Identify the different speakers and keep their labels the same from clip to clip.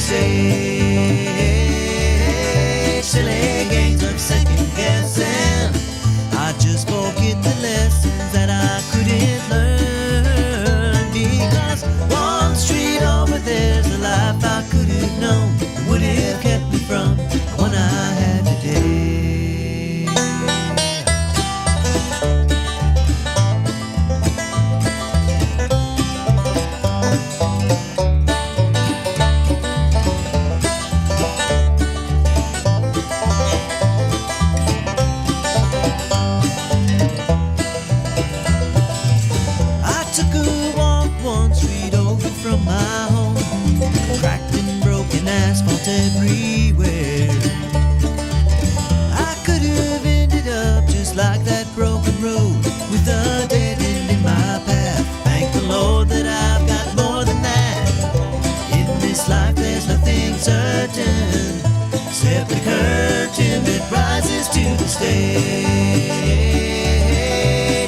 Speaker 1: stage. Silly games of second guessing. I just forget the lessons that I couldn't learn. Because one street over there's a life I could have known. Would have kept me from the one I had today. From my home, cracked and broken asphalt everywhere. I could have ended up just like that broken road, with a dead end in my path. Thank the Lord that I've got more than that. In this life there's nothing certain, except the curtain that rises to the stage.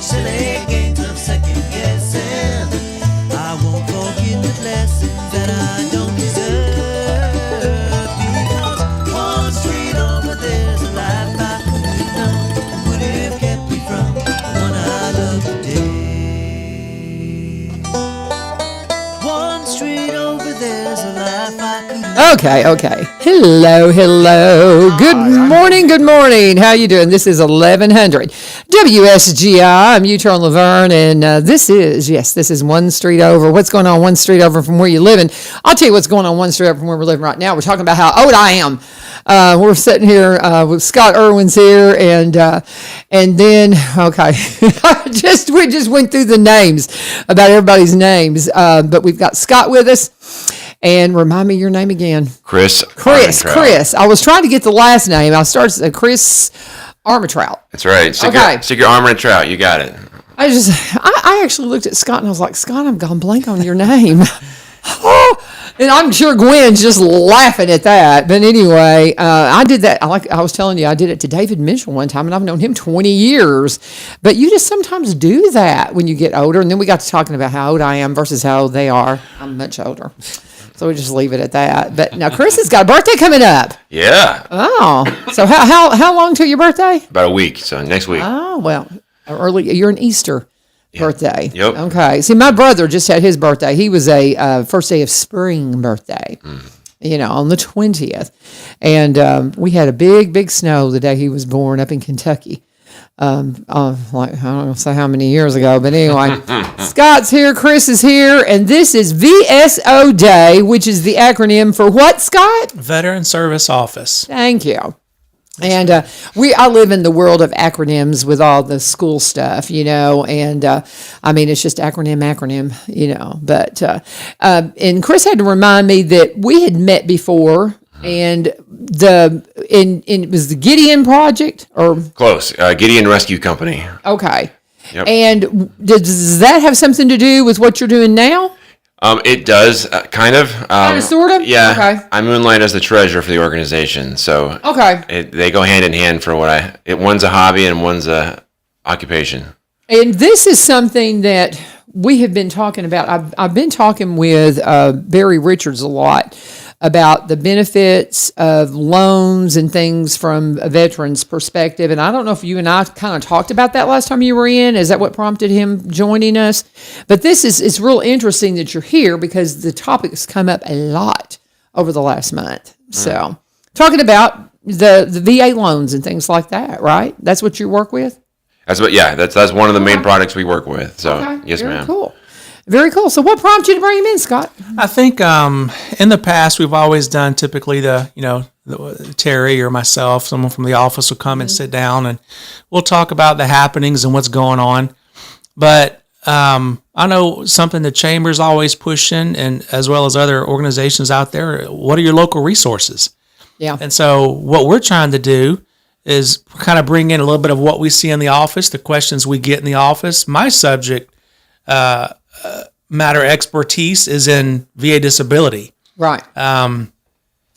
Speaker 1: Silly games of second guessing. I won't forget the lessons that I don't deserve. Because one street over there's a life I could have known, would have kept me from the one I love today. One street over there's a life I could have.
Speaker 2: Okay. Hello. Good morning. How you doing? This is 1100 WSGI. I'm U-Turn LaVern, and this is one street over. What's going on one street over from where you're living? I'll tell you what's going on one street over from where we're living right now. We're talking about how old I am. We're sitting here with Scott Erwin's here, and then okay, we just went through the names about everybody's names, but we've got Scott with us. And remind me your name again.
Speaker 3: Chris.
Speaker 2: I was trying to get the last name. I started Chris Armantrout.
Speaker 3: That's right. Stick your Armantrout. You got it.
Speaker 2: I actually looked at Scott and I was like, Scott, I'm gone blank on your name. And I'm sure Gwen's just laughing at that. But anyway, I did that. Like I was telling you, I did it to David Mitchell one time, and I've known him 20 years. But you just sometimes do that when you get older. And then we got to talking about how old I am versus how old they are. I'm much older. So we just leave it at that. But now Chris has got a birthday coming up.
Speaker 3: Yeah.
Speaker 2: Oh, so how long till your birthday?
Speaker 3: About a week. So next week.
Speaker 2: Oh, well, early. You're an Easter birthday.
Speaker 3: Yep.
Speaker 2: Okay. See, my brother just had his birthday. He was a first day of spring birthday. On the 20th, and we had a big snow the day he was born up in Kentucky. Like I don't know say how many years ago, but anyway, Scott's here, Chris is here, and this is VSO Day, which is the acronym for what, Scott?
Speaker 4: Veteran Service Office.
Speaker 2: Thank you. And I live in the world of acronyms with all the school stuff, and I mean, it's just acronym, but and Chris had to remind me that we had met before. And it was the Gideon Project, or
Speaker 3: close Gideon Rescue Company.
Speaker 2: Okay.
Speaker 3: Yep.
Speaker 2: And does that have something to do with what you're doing now?
Speaker 3: It does, kind of.
Speaker 2: Kind of, sort of?
Speaker 3: Yeah.
Speaker 2: Okay.
Speaker 3: I moonlight as the treasurer for the organization, so
Speaker 2: okay.
Speaker 3: They go hand in hand for one's a hobby and one's a occupation. And
Speaker 2: this is something that we have been talking about. I've been talking with Barry Richards a lot about the benefits of loans and things from a veteran's perspective. And I don't know if you and I kind of talked about that last time you were in. Is that what prompted him joining us? But it's real interesting that you're here because the topic has come up a lot over the last month. So talking about the VA loans and things like that, right? That's what you work with?
Speaker 3: That's one of the main products we work with. So yes,
Speaker 2: Very
Speaker 3: ma'am.
Speaker 2: Cool. Very cool. So what prompted you to bring him in, Scott?
Speaker 4: I think in the past we've always done typically Terry or myself, someone from the office will come and sit down and we'll talk about the happenings and what's going on. But I know something the Chamber's always pushing, and as well as other organizations out there, what are your local resources?
Speaker 2: Yeah.
Speaker 4: And so what we're trying to do is kind of bring in a little bit of what we see in the office, the questions we get in the office. My subject matter expertise is in VA disability.
Speaker 2: Right.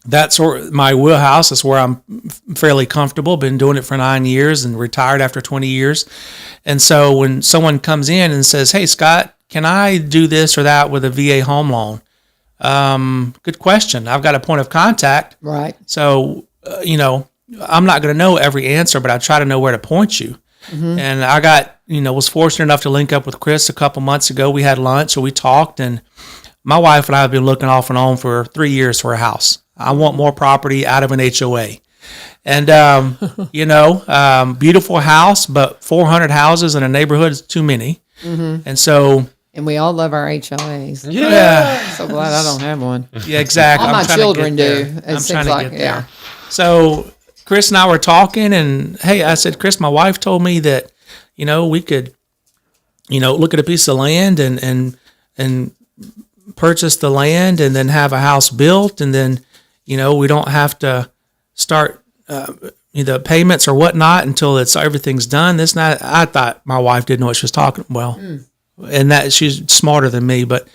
Speaker 4: That's my wheelhouse. That's where I'm fairly comfortable. Been doing it for 9 years and retired after 20 years. And so when someone comes in and says, hey, Scott, can I do this or that with a VA home loan? Good question. I've got a point of contact.
Speaker 2: Right.
Speaker 4: So, I'm not going to know every answer, but I try to know where to point you. And I got, was fortunate enough to link up with Chris a couple months ago. We had lunch, and we talked, and my wife and I have been looking off and on for 3 years for a house. I want more property out of an HOA. And, beautiful house, but 400 houses in a neighborhood is too many. And so...
Speaker 2: And we all love our HOAs.
Speaker 4: Yeah.
Speaker 2: So glad I don't have one.
Speaker 4: Yeah, exactly.
Speaker 2: All my children do. It
Speaker 4: I'm
Speaker 2: seems
Speaker 4: trying to
Speaker 2: like,
Speaker 4: get there. So Chris and I were talking, and hey, I said, Chris, my wife told me that, we could, look at a piece of land and purchase the land and then have a house built, and then, we don't have to start the payments or whatnot until everything's done. This and that. I thought my wife didn't know what she was talking. Well. And that she's smarter than me, but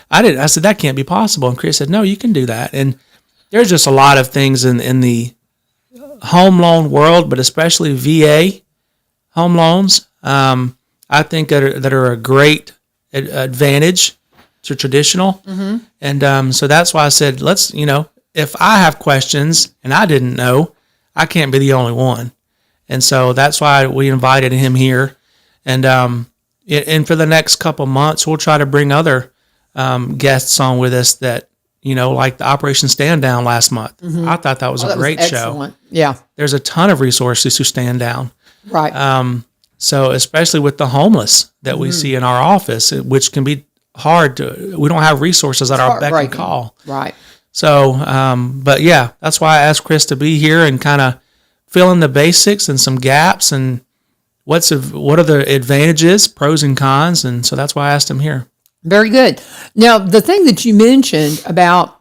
Speaker 4: I didn't. I said that can't be possible, and Chris said, "No, you can do that." And there's just a lot of things in the home loan world, but especially VA home loans. I think that are a great advantage to traditional, and so that's why I said, let's. If I have questions and I didn't know, I can't be the only one, and so that's why we invited him here, and for the next couple months, we'll try to bring other guests on with us that, like the Operation Stand Down last month. I thought that was a great show.
Speaker 2: Yeah.
Speaker 4: There's a ton of resources to stand down.
Speaker 2: Right.
Speaker 4: So especially with the homeless that we see in our office, which can be hard we don't have resources at our beck and call.
Speaker 2: Right.
Speaker 4: So, but yeah, that's why I asked Chris to be here and kind of fill in the basics and some gaps and what are the advantages, pros and cons, and so that's why I asked him here.
Speaker 2: Very good. Now, the thing that you mentioned about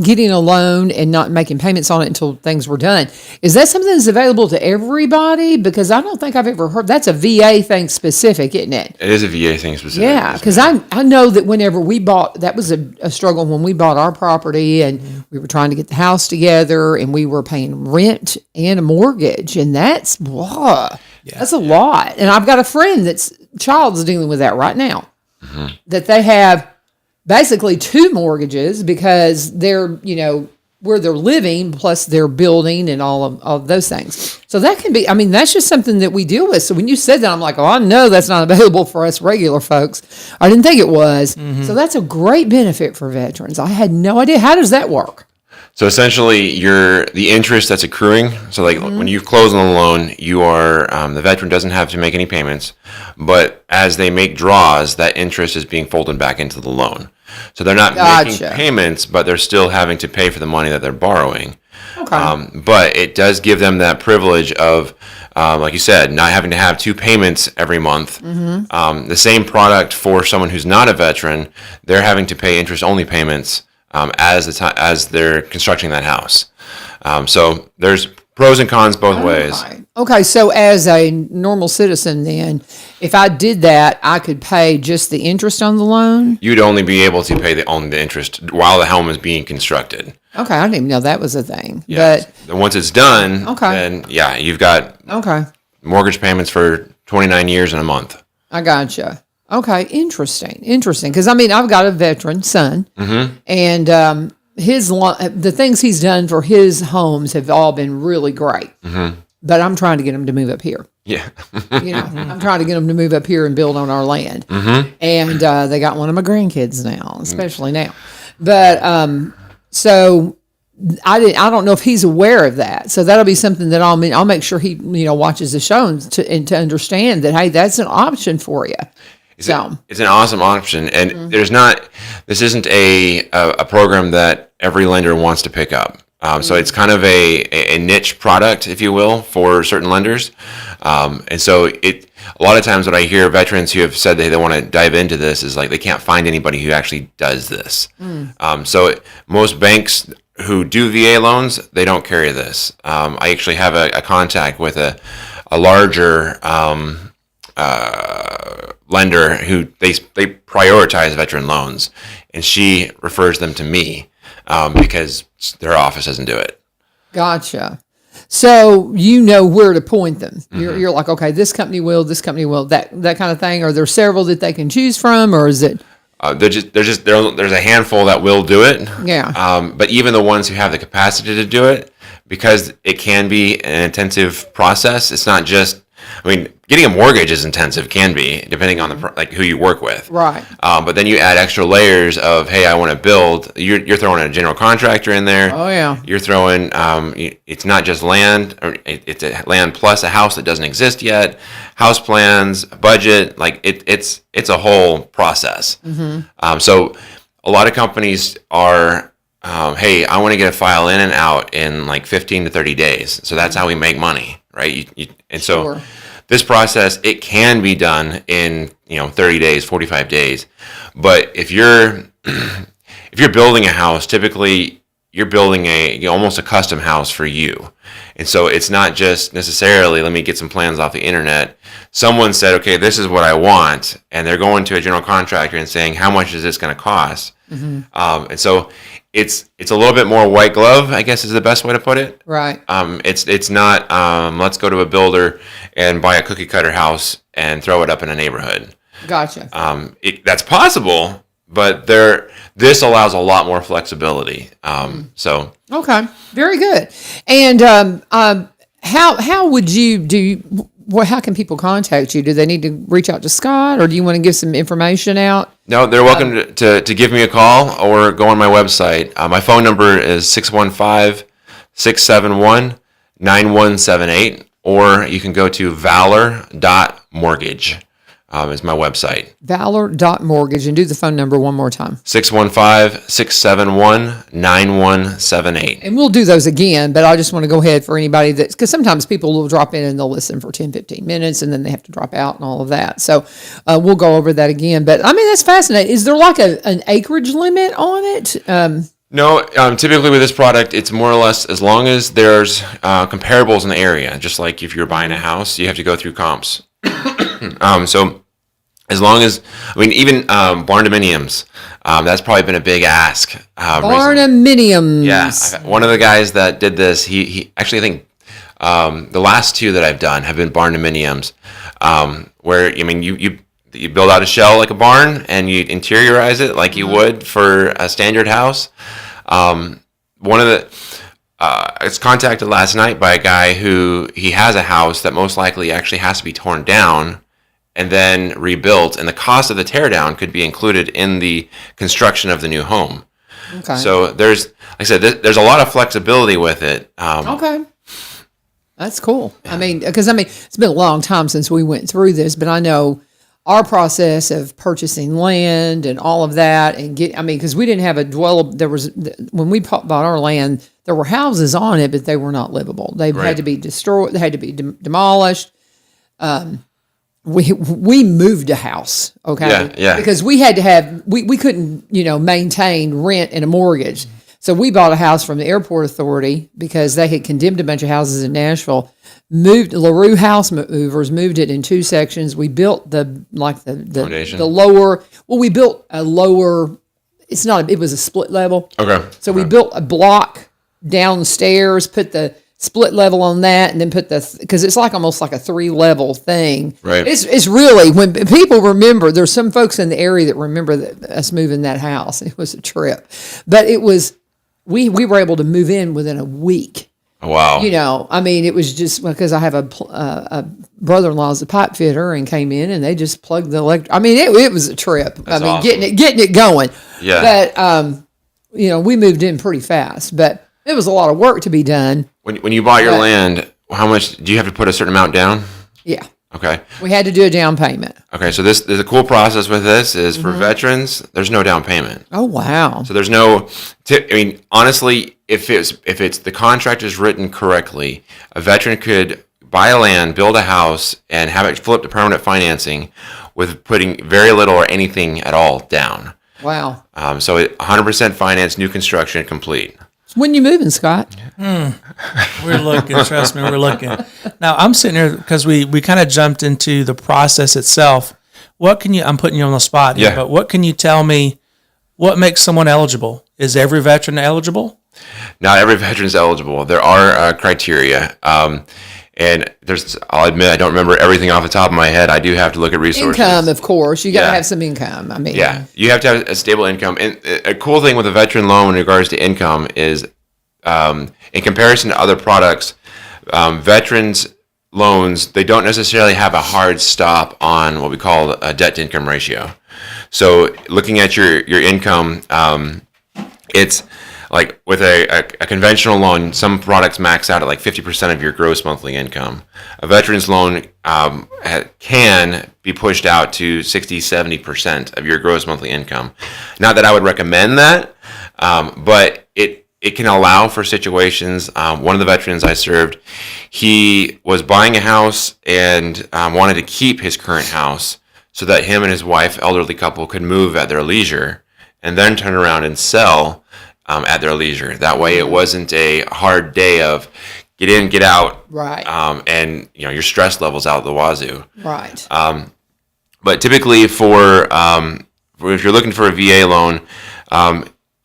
Speaker 2: getting a loan and not making payments on it until things were done, is that something that's available to everybody? Because I don't think I've ever heard. That's a VA thing specific, isn't it?
Speaker 3: It is a VA thing specific.
Speaker 2: Yeah, because I know that whenever we bought, that was a struggle when we bought our property, and we were trying to get the house together, and we were paying rent and a mortgage, and that's that's a lot. And I've got a friend that's child's dealing with that right now. That they have basically 2 mortgages because they're, where they're living plus their building and all of those things. So that can be, that's just something that we deal with. So when you said that, I'm like, oh, I know that's not available for us regular folks. I didn't think it was. So that's a great benefit for veterans. I had no idea. How does that work?
Speaker 3: So essentially, the interest that's accruing. So like when you close on the loan, you are the veteran doesn't have to make any payments, but as they make draws, that interest is being folded back into the loan. So they're not making payments, but they're still having to pay for the money that they're borrowing. Okay. But it does give them that privilege of, like you said, not having to have 2 payments every month. The same product for someone who's not a veteran, they're having to pay interest-only payments. As they're constructing that house. So there's pros and cons both ways.
Speaker 2: Okay, so as a normal citizen then, if I did that, I could pay just the interest on the loan?
Speaker 3: You'd only be able to pay only the interest while the home is being constructed.
Speaker 2: Okay, I didn't even know that was a thing.
Speaker 3: Yeah. But once it's done, then yeah, you've got mortgage payments for 29 years and a month.
Speaker 2: I gotcha. Okay, interesting. Because I've got a veteran son, and the things he's done for his homes have all been really great. But I'm trying to get him to move up here.
Speaker 3: Yeah,
Speaker 2: I'm trying to get him to move up here and build on our land. And they got one of my grandkids now, especially now. But so I don't know if he's aware of that. So that'll be something that I'll make sure he watches the show and to understand that, hey, that's an option for you.
Speaker 3: It's an awesome option, and this isn't a program that every lender wants to pick up. So it's kind of a niche product, if you will, for certain lenders. And so a lot of times what I hear veterans who have said they want to dive into this is like they can't find anybody who actually does this. So most banks who do VA loans, they don't carry this. I actually have a contact with a larger lender who they prioritize veteran loans, and she refers them to me because their office doesn't do it.
Speaker 2: Gotcha. So you know where to point them. You're like, okay, this company will, that kind of thing. Are there several that they can choose from, or is it?
Speaker 3: There's a handful that will do it.
Speaker 2: Yeah.
Speaker 3: But even the ones who have the capacity to do it, because it can be an intensive process. It's not just. I mean, getting a mortgage is intensive, can be, depending on the who you work with.
Speaker 2: Right.
Speaker 3: But then you add extra layers of, hey, I want to build. You're throwing a general contractor in there.
Speaker 2: Oh yeah.
Speaker 3: You're throwing. It's not just land. It's a land plus a house that doesn't exist yet. House plans, budget. Like it's a whole process. Mm-hmm. So a lot of companies are. Hey, I want to get a file in and out in like 15 to 30 days. So that's how we make money, right? And so this process, it can be done in 30 days, 45 days. But if you're building a house, typically you're building almost a custom house for you. And so it's not just necessarily, let me get some plans off the internet. Someone said, okay, this is what I want. And they're going to a general contractor and saying, how much is this going to cost? Mm-hmm. And so it's a little bit more white glove, I guess is the best way to put it.
Speaker 2: Right.
Speaker 3: It's not, let's go to a builder and buy a cookie cutter house and throw it up in a neighborhood.
Speaker 2: Gotcha.
Speaker 3: That's possible, but this allows a lot more flexibility. So.
Speaker 2: Okay. Very good. And how would you do? How can people contact you? Do they need to reach out to Scott, or do you want to give some information out?
Speaker 3: No, they're welcome to give me a call or go on my website. My phone number is 615-671-9178, or you can go to valor.mortgage is my website.
Speaker 2: Valor.mortgage, and do the phone number one more time.
Speaker 3: 615-671-9178.
Speaker 2: And we'll do those again, but I just want to go ahead for anybody because sometimes people will drop in and they'll listen for 10, 15 minutes and then they have to drop out and all of that. So we'll go over that again. But I mean, that's fascinating. Is there like an acreage limit on it?
Speaker 3: No, typically with this product, it's more or less as long as there's comparables in the area. Just like if you're buying a house, you have to go through comps. So as long as, even barndominiums, that's probably been a big ask.
Speaker 2: Barndominiums.
Speaker 3: Yeah. One of the guys that did this, he actually, I think the last two that I've done have been barndominiums, where, you build out a shell like a barn and you interiorize it like you would for a standard house. One of the, I was contacted last night by a guy who he has a house that most likely actually has to be torn down and then rebuilt, and the cost of the teardown could be included in the construction of the new home. Okay. So there's, like I said, there's a lot of flexibility with it.
Speaker 2: Okay. That's cool. Yeah. Because it's been a long time since we went through this, but I know our process of purchasing land and all of that, and because we didn't have a when we bought our land, there were houses on it, but they were not livable. They had to be destroyed. They had to be demolished. We moved a house, okay?
Speaker 3: Yeah.
Speaker 2: Because we had to have, we couldn't, maintain rent and a mortgage. So we bought a house from the airport authority because they had condemned a bunch of houses in Nashville. LaRue House Movers moved it in two sections. We built the
Speaker 3: foundation.
Speaker 2: The lower. Well, we built a lower. It was a split level.
Speaker 3: Okay.
Speaker 2: So we built a block downstairs, put the split level on that, and then put because it's almost like a 3-level thing.
Speaker 3: Right.
Speaker 2: It's really, when people remember, there's some folks in the area that remember us moving that house. It was a trip, but it was, we were able to move in within a week.
Speaker 3: Oh, wow.
Speaker 2: It was just because I have a brother-in-law is a pipe fitter and came in and they just plugged the electric. it was a trip.
Speaker 3: That's awesome.
Speaker 2: getting it going.
Speaker 3: Yeah.
Speaker 2: But, we moved in pretty fast, but it was a lot of work to be done.
Speaker 3: When you bought your land, how much do you have to put a certain amount down?
Speaker 2: Yeah.
Speaker 3: Okay.
Speaker 2: We had to do a down payment.
Speaker 3: Okay, so there's a cool process with this is for veterans, there's no down payment.
Speaker 2: Oh, wow.
Speaker 3: So there's no honestly, if it's the contract is written correctly, a veteran could buy a land, build a house, and have it flipped to permanent financing with putting very little or anything at all down.
Speaker 2: Wow.
Speaker 3: So 100% finance, new construction, complete.
Speaker 2: When you moving, Scott?
Speaker 4: We're looking. Trust me, we're looking. Now, I'm sitting here because we kind of jumped into the process itself. I'm putting you on the spot here, but what can you tell me, what makes someone eligible? Is every veteran eligible?
Speaker 3: Not every veteran is eligible. There are criteria. And I'll admit, I don't remember everything off the top of my head. I do have to look at resources.
Speaker 2: Income, of course. You got to
Speaker 3: Yeah.
Speaker 2: have some income. I mean,
Speaker 3: Yeah, you have to have a stable income. And a cool thing with a veteran loan in regards to income is, in comparison to other products, veterans loans, they don't necessarily have a hard stop on what we call a debt to income ratio. So looking at your income, it's like with a conventional loan, some products max out at like 50% of your gross monthly income. A veteran's loan can be pushed out to 60, 70% of your gross monthly income. Not that I would recommend that, but it can allow for situations. One of the veterans I served, he was buying a house and wanted to keep his current house so that him and his wife, elderly couple, could move at their leisure and then turn around and sell at their leisure. That way it wasn't a hard day of get in, get out,
Speaker 2: right.
Speaker 3: And your stress levels out the wazoo.
Speaker 2: Right.
Speaker 3: But typically if you're looking for a VA loan,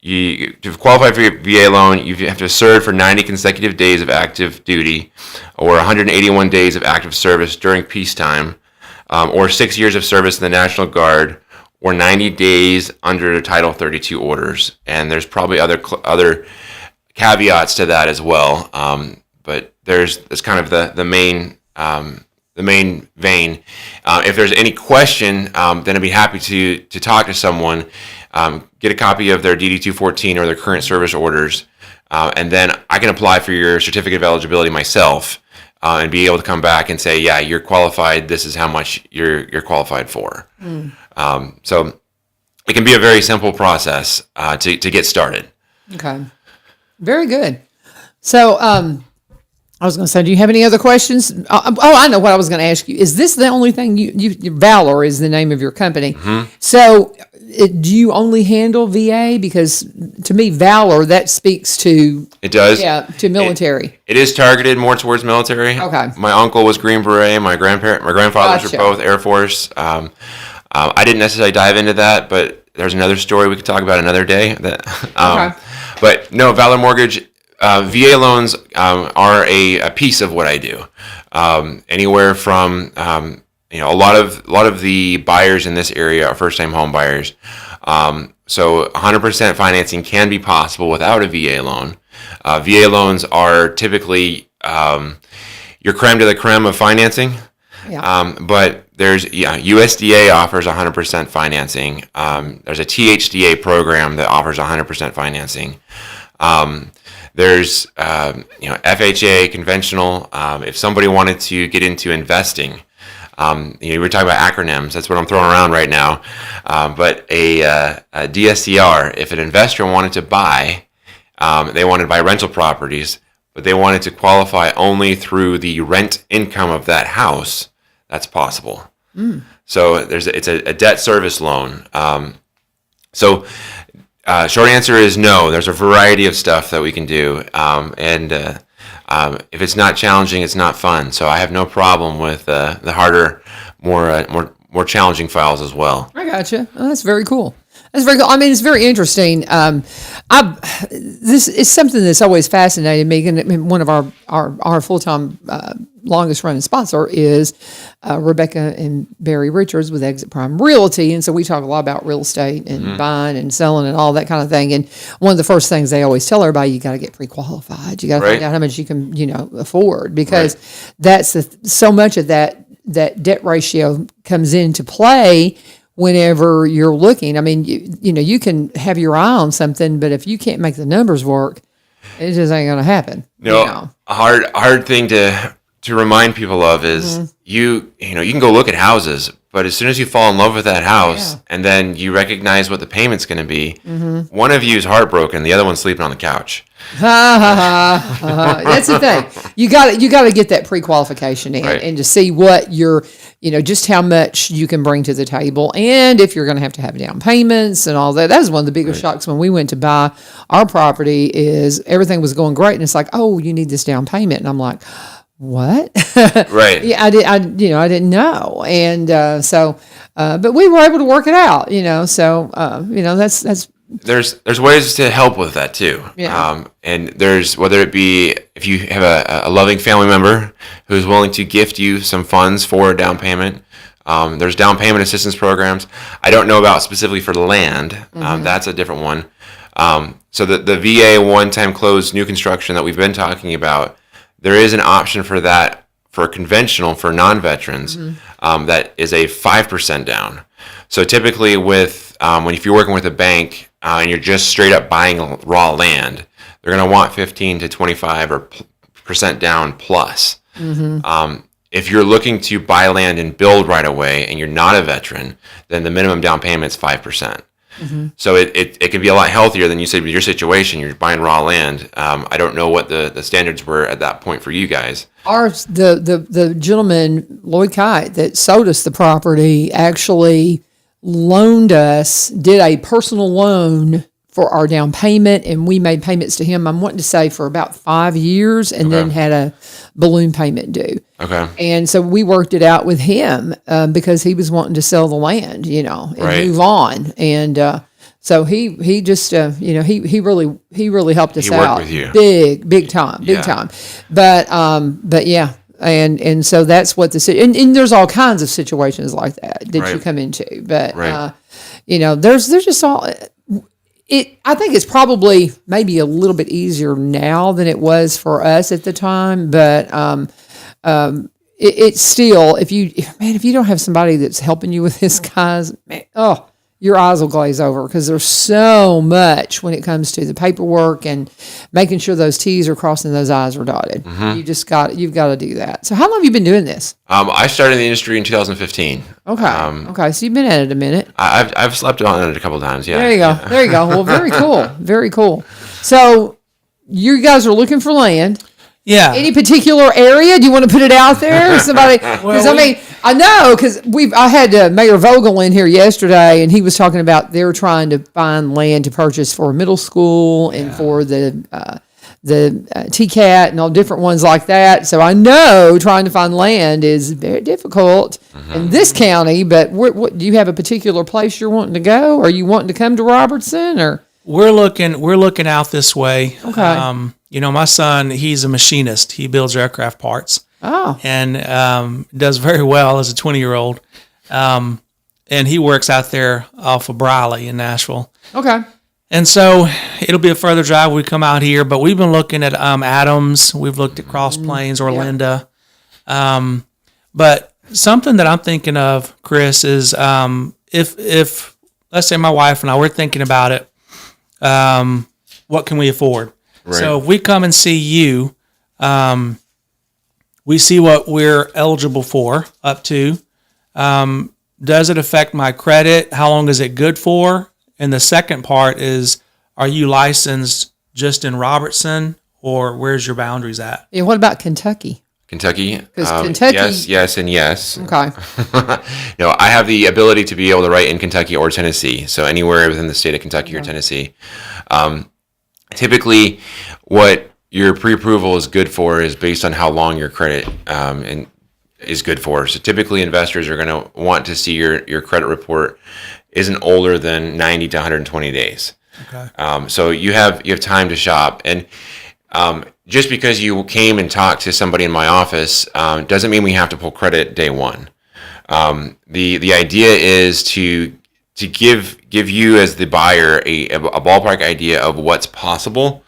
Speaker 3: to qualify for your VA loan, you have to serve for 90 consecutive days of active duty, or 181 days of active service during peacetime, or 6 years of service in the National Guard, or 90 days under the Title 32 orders. And there's probably other caveats to that as well. But it's kind of the main vein. If there's any question, then I'd be happy to talk to someone. Get a copy of their DD-214 or their current service orders, and then I can apply for your certificate of eligibility myself, and be able to come back and say, yeah, you're qualified. This is how much you're qualified for. So it can be a very simple process to get started.
Speaker 2: Okay. Very good. So, I was going to say, do you have any other questions? I know what I was going to ask you. Is this the only thing Valor is the name of your company?
Speaker 3: Mm-hmm.
Speaker 2: So, do you only handle VA? Because to me, Valor, that speaks to...
Speaker 3: It does.
Speaker 2: Yeah, to military.
Speaker 3: It is targeted more towards military.
Speaker 2: Okay.
Speaker 3: My uncle was Green Beret. My grandfathers
Speaker 2: Gotcha.
Speaker 3: were both Air Force. I didn't necessarily dive into that, but there's another story we could talk about another day.
Speaker 2: Okay.
Speaker 3: But no, Valor Mortgage... VA loans are a piece of what I do. Anywhere from a lot of the buyers in this area are first-time home buyers. So 100% financing can be possible without a VA loan. VA loans are typically your creme de la creme of financing.
Speaker 2: Yeah.
Speaker 3: But USDA offers 100% financing. There's a THDA program that offers 100% financing. There's FHA conventional. If somebody wanted to get into investing, we're talking about acronyms. That's what I'm throwing around right now. But a DSCR, if an investor wanted to buy, they wanted to buy rental properties, but they wanted to qualify only through the rent income of that house, that's possible. So it's a debt service loan. Short answer is no. There's a variety of stuff that we can do, and if it's not challenging, it's not fun. So I have no problem with the harder, more challenging files as well.
Speaker 2: I gotcha. Oh, that's very cool. That's very cool. I mean, it's very interesting. This is something that's always fascinated me. And one of our full-time longest running sponsor is Rebecca and Barry Richards with Exit Prime Realty. And so we talk a lot about real estate and buying and selling and all that kind of thing. And one of the first things they always tell everybody, you got to get pre-qualified. You got to find out how much you can, afford, because that's so much of that debt ratio comes into play whenever you're looking. I mean, you can have your eye on something, but if you can't make the numbers work, it just ain't going to happen.
Speaker 3: A hard thing to remind people of is you can go look at houses, but as soon as you fall in love with that house and then you recognize what the payment's going to be, one of you is heartbroken, the other one's sleeping on the couch.
Speaker 2: That's the thing. You got to get that pre-qualification in and to see what you're, just how much you can bring to the table, and if you're going to have down payments and all that. That was one of the biggest shocks when we went to buy our property. Is everything was going great, and it's like, oh, you need this down payment, and I'm like, what?
Speaker 3: Right.
Speaker 2: Yeah, I didn't know, and but we were able to work it out. So that's
Speaker 3: there's ways to help with that too.
Speaker 2: Yeah.
Speaker 3: And there's, whether it be if you have a loving family member who's willing to gift you some funds for a down payment. There's down payment assistance programs. I don't know about specifically for land. That's a different one. So the VA one-time closed new construction that we've been talking about, there is an option for that for conventional, for non-veterans, that is a 5% down. So typically with, if you're working with a bank and you're just straight up buying raw land, they're going to want 15 to 25 or percent down plus. If you're looking to buy land and build right away and you're not a veteran, then the minimum down payment is 5%. So it can be a lot healthier than you said with your situation. You're buying raw land. I don't know what the standards were at that point for you guys.
Speaker 2: Ours, the gentleman, Lloyd Kite, that sold us the property actually loaned us, did a personal loan for our down payment, and we made payments to him, I'm wanting to say, for about 5 years, and then had a balloon payment due.
Speaker 3: Okay.
Speaker 2: And so we worked it out with him because he was wanting to sell the land, and
Speaker 3: Right.
Speaker 2: move on. And so he just, he really helped us
Speaker 3: He worked
Speaker 2: out.
Speaker 3: with you.
Speaker 2: Big time. But yeah. And so that's what and there's all kinds of situations like that you
Speaker 3: Right.
Speaker 2: come into. But,
Speaker 3: Right.
Speaker 2: there's just all, I think it's probably maybe a little bit easier now than it was for us at the time, but it's still, if you don't have somebody that's helping you with this, guys, man, your eyes will glaze over because there's so much when it comes to the paperwork and making sure those T's are crossed and those I's are dotted. You've got to do that. So how long have you been doing this?
Speaker 3: I started in the industry in 2015.
Speaker 2: Okay. So you've been at it a minute.
Speaker 3: I've slept on it a couple of times. Yeah.
Speaker 2: There you go. Well, very cool. Very cool. So you guys are looking for land.
Speaker 4: Yeah.
Speaker 2: Any particular area? Do you want to put it out there? Somebody, because I know, because I had Mayor Vogel in here yesterday, and he was talking about they're trying to find land to purchase for a middle school and for the TCAT and all different ones like that. So I know trying to find land is very difficult in this county. But what do you have a particular place you're wanting to go? Are you wanting to come to Robertson or?
Speaker 4: We're looking out this way.
Speaker 2: Okay.
Speaker 4: My son, he's a machinist. He builds aircraft parts.
Speaker 2: Oh.
Speaker 4: And does very well as a 20-year-old. And he works out there off of Briley in Nashville.
Speaker 2: Okay.
Speaker 4: And so it'll be a further drive when we come out here, but we've been looking at Adams. We've looked at Cross Plains, Orlinda. But something that I'm thinking of, Chris, is if let's say my wife and I, we're thinking about it, what can we afford?
Speaker 3: Right.
Speaker 4: So if we come and see you, we see what we're eligible for up to. Does it affect my credit? How long is it good for? And the second part is, are you licensed just in Robertson, or where's your boundaries at?
Speaker 2: Yeah. What about Kentucky?
Speaker 3: Kentucky.
Speaker 2: 'Cause Kentucky-
Speaker 3: Yes, and yes.
Speaker 2: Okay.
Speaker 3: No, I have the ability to be able to write in Kentucky or Tennessee, so anywhere within the state of Kentucky or Tennessee. Typically, what your pre-approval is good for is based on how long your credit is good for. So typically, investors are going to want to see your credit report isn't older than 90 to 120 days.
Speaker 4: Okay.
Speaker 3: So you have time to shop, and just because you came and talked to somebody in my office doesn't mean we have to pull credit day one. The idea is to give you as the buyer a ballpark idea of what's possible,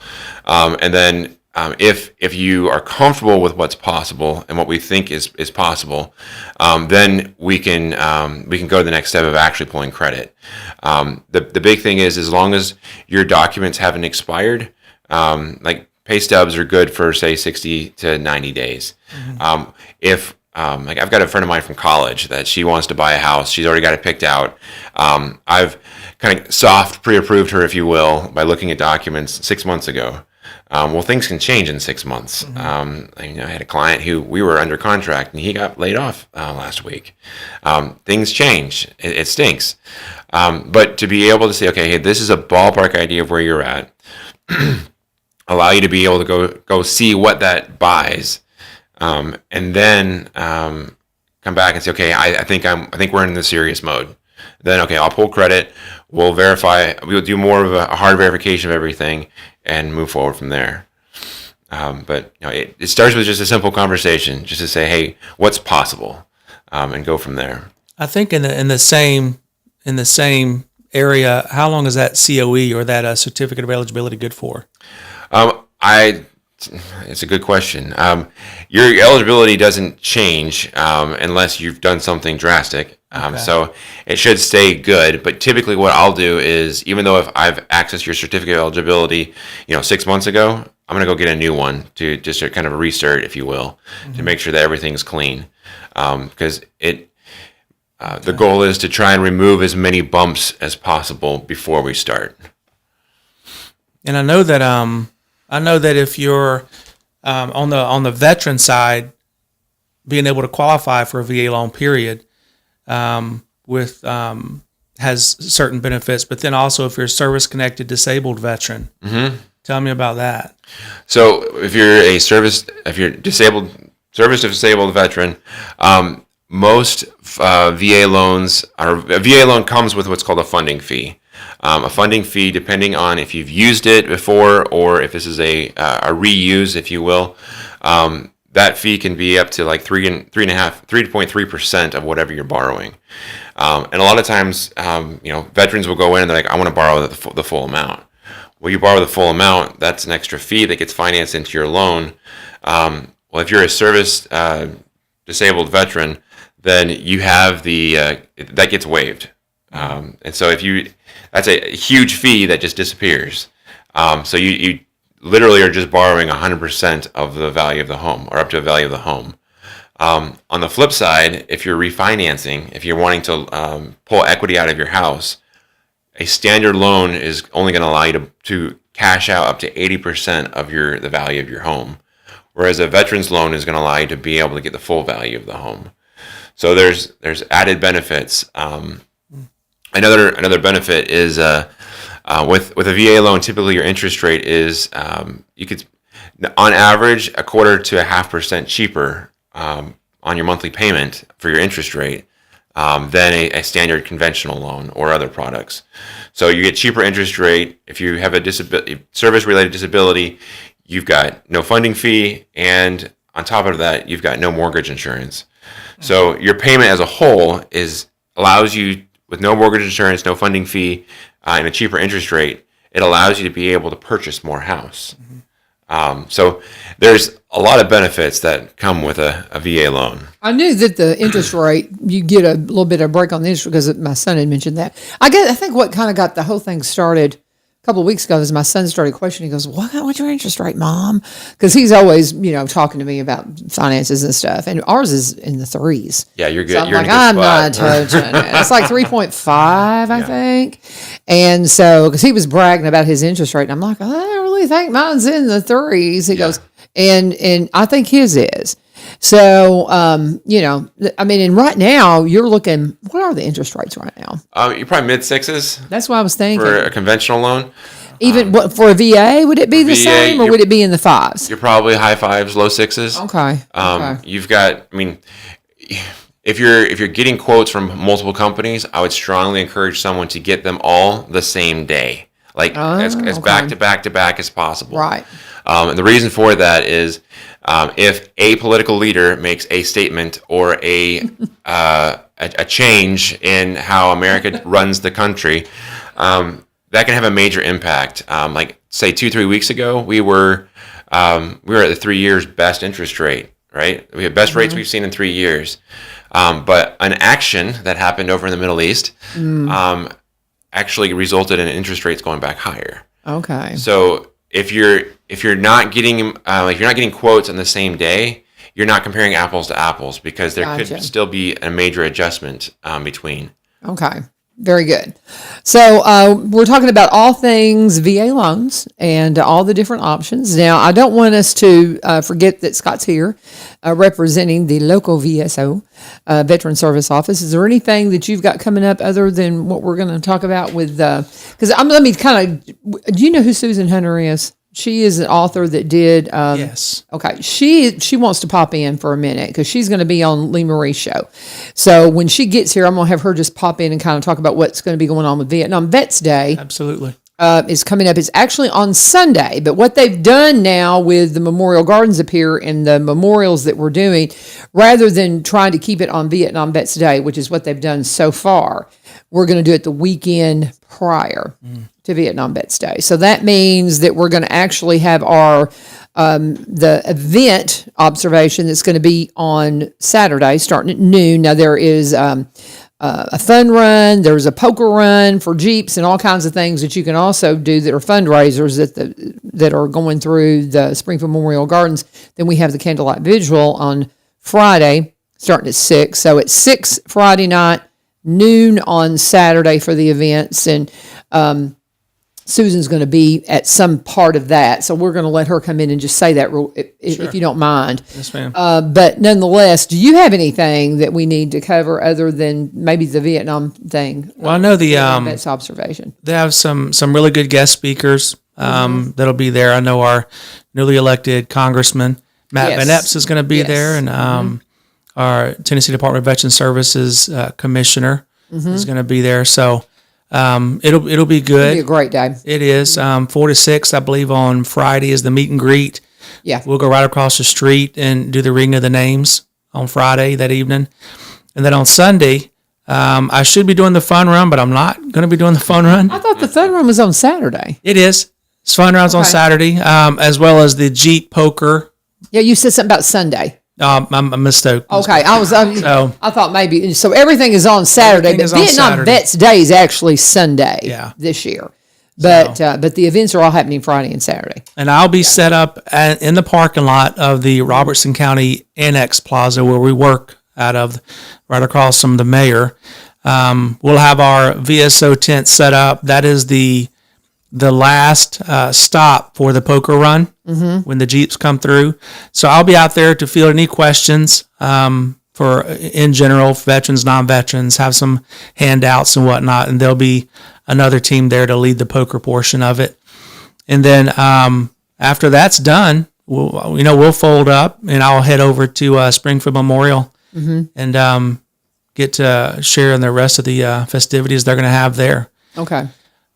Speaker 3: and then if you are comfortable with what's possible and what we think is possible, then we can go to the next step of actually pulling credit. The big thing is, as long as your documents haven't expired, like pay stubs are good for say 60 to 90 days. If like I've got a friend of mine from college that she wants to buy a house. She's already got it picked out. I've kind of soft pre-approved her, if you will, by looking at documents 6 months ago. Well, things can change in 6 months. I had a client who we were under contract and he got laid off last week. Things change. It stinks. But to be able to say, okay, hey, this is a ballpark idea of where you're at, allow you to be able to go see what that buys. And then come back and say, okay, I think we're in the serious mode. Then, okay, I'll pull credit. we'll verify. We'll do more of a hard verification of everything and move forward from there. But it starts with just a simple conversation, just to say, hey, what's possible, and go from there.
Speaker 4: I think in the same area, how long is that COE or that certificate of eligibility good for?
Speaker 3: It's a good question. Your eligibility doesn't change unless you've done something drastic. So it should stay good. But typically, what I'll do is, even though if I've accessed your certificate of eligibility, 6 months ago, I'm going to go get a new one to just kind of a restart, if you will, to make sure that everything's clean. Because the goal is to try and remove as many bumps as possible before we start.
Speaker 4: And I know that if you're on the veteran side, being able to qualify for a VA loan period has certain benefits. But then also, if you're a service-connected disabled veteran, tell me about that.
Speaker 3: So if you're disabled, service-disabled veteran, most VA loans a VA loan comes with what's called a funding fee. A funding fee, depending on if you've used it before or if this is a reuse, if you will. That fee can be up to like 3.3% of whatever you're borrowing. And a lot of times, veterans will go in and they're like, I want to borrow the full amount. Well, you borrow the full amount, that's an extra fee that gets financed into your loan. Well, if you're a service disabled veteran, then you have that gets waived. And so that's a huge fee that just disappears. So you literally are just borrowing 100% of the value of the home, or up to the value of the home. On the flip side, if you're refinancing, if you're wanting to pull equity out of your house, a standard loan is only going to allow you to cash out up to 80% of the value of your home, whereas a veteran's loan is going to allow you to be able to get the full value of the home. So there's added benefits. Another benefit is with a VA loan, typically your interest rate is you could, on average, 1/4 to 0.5% cheaper on your monthly payment for your interest rate than a standard conventional loan or other products. So you get cheaper interest rate if you have a service-related disability. You've got no funding fee, and on top of that, you've got no mortgage insurance. So your payment as a whole allows you, with no mortgage insurance, no funding fee, and a cheaper interest rate, it allows you to be able to purchase more house. So there's a lot of benefits that come with a VA loan.
Speaker 2: I knew that the interest rate, you get a little bit of break on the interest because my son had mentioned that. I think what kind of got the whole thing started a couple of weeks ago is my son started questioning. He goes, what's your interest rate, Mom? Because he's always, talking to me about finances and stuff. And ours is in the 3s.
Speaker 3: Yeah, you're good.
Speaker 2: So I'm
Speaker 3: you're
Speaker 2: like,
Speaker 3: in a good
Speaker 2: I'm
Speaker 3: spot.
Speaker 2: not touching it. It's like 3.5, I think. And so, because he was bragging about his interest rate, and I'm like, I don't really think mine's in the 3s. He goes, and I think his is. So, and right now you're looking, what are the interest rates right now?
Speaker 3: You're probably mid-6s
Speaker 2: That's what I was thinking.
Speaker 3: for a conventional loan.
Speaker 2: Even for a VA, would it be the
Speaker 3: VA,
Speaker 2: same, or would it be in the 5s?
Speaker 3: You're probably high 5s, low 6s.
Speaker 2: Okay.
Speaker 3: You've got, if you're getting quotes from multiple companies, I would strongly encourage someone to get them all the same day, as back to back to back as possible.
Speaker 2: Right.
Speaker 3: And the reason for that is if a political leader makes a statement or a change in how America runs the country, that can have a major impact. Say 2-3 weeks ago, we were at the 3 years best interest rate, right? We have best rates we've seen in 3 years. But an action that happened over in the Middle East actually resulted in interest rates going back higher.
Speaker 2: Okay.
Speaker 3: So if you're not getting quotes on the same day, you're not comparing apples to apples, because there could still be a major adjustment between.
Speaker 2: Okay. Very good. So we're talking about all things VA loans and all the different options. Now, I don't want us to forget that Scott's here representing the local VSO, Veteran Service Office. Is there anything that you've got coming up other than what we're going to talk about with, because let me kind of, do you know who Susan Hunter is? She is an author that did.
Speaker 4: Yes.
Speaker 2: Okay. She wants to pop in for a minute because she's going to be on Lee Marie's show. So when she gets here, I'm going to have her just pop in and kind of talk about what's going to be going on with Vietnam Vets Day.
Speaker 4: Absolutely.
Speaker 2: Is coming up. It's actually on Sunday, but what they've done now with the Memorial Gardens up here and the memorials that we're doing, rather than trying to keep it on Vietnam Vets Day, which is what they've done so far, we're going to do it the weekend prior to Vietnam Vets Day. So that means that we're going to actually have our the event observation that's going to be on Saturday, starting at noon. Now there is a fun run. There's a poker run for Jeeps and all kinds of things that you can also do that are fundraisers that are going through the Springfield Memorial Gardens. Then we have the candlelight vigil on Friday, starting at 6. So it's 6 Friday night, noon on Saturday for the events, and Susan's going to be at some part of that. So we're going to let her come in and just say that if you don't mind.
Speaker 4: Yes, ma'am.
Speaker 2: But nonetheless, do you have anything that we need to cover other than maybe the Vietnam thing?
Speaker 4: Well, I know
Speaker 2: that's observation.
Speaker 4: they have some really good guest speakers that'll be there. I know our newly elected Congressman Matt
Speaker 2: Yes.
Speaker 4: Van Epps is going to be
Speaker 2: Yes.
Speaker 4: there, and our Tennessee Department of Veteran Services Commissioner is going to be there. So it'll be good.
Speaker 2: It'll be a great day.
Speaker 4: It is 4 to 6, I believe. On Friday is the meet and greet.
Speaker 2: Yeah.
Speaker 4: We'll go right across the street and do the reading of the names on Friday that evening, and then on Sunday, I should be doing the fun run, but I'm not going to be doing the fun run.
Speaker 2: I thought the fun run was on Saturday.
Speaker 4: It is. It's fun runs on
Speaker 2: Okay.
Speaker 4: Saturday, as well as the Jeep poker.
Speaker 2: Yeah, you said something about Sunday.
Speaker 4: I misspoke.
Speaker 2: Okay,
Speaker 4: So-
Speaker 2: I thought maybe so. Everything is on Saturday,
Speaker 4: Everything
Speaker 2: but
Speaker 4: is on
Speaker 2: Vietnam
Speaker 4: Saturday.
Speaker 2: Vets Day is actually Sunday.
Speaker 4: Yeah.
Speaker 2: This year, but the events are all happening Friday and Saturday.
Speaker 4: And I'll be set up in the parking lot of the Robertson County Annex Plaza where we work out of, right across from the mayor. We'll have our VSO tent set up. That is the last stop for the poker run when the Jeeps come through. So I'll be out there to field any questions for, in general, veterans, non-veterans, have some handouts and whatnot, and there'll be another team there to lead the poker portion of it. And then after that's done, we'll fold up and I'll head over to Springfield Memorial and get to share in the rest of the festivities they're going to have there.
Speaker 2: Okay.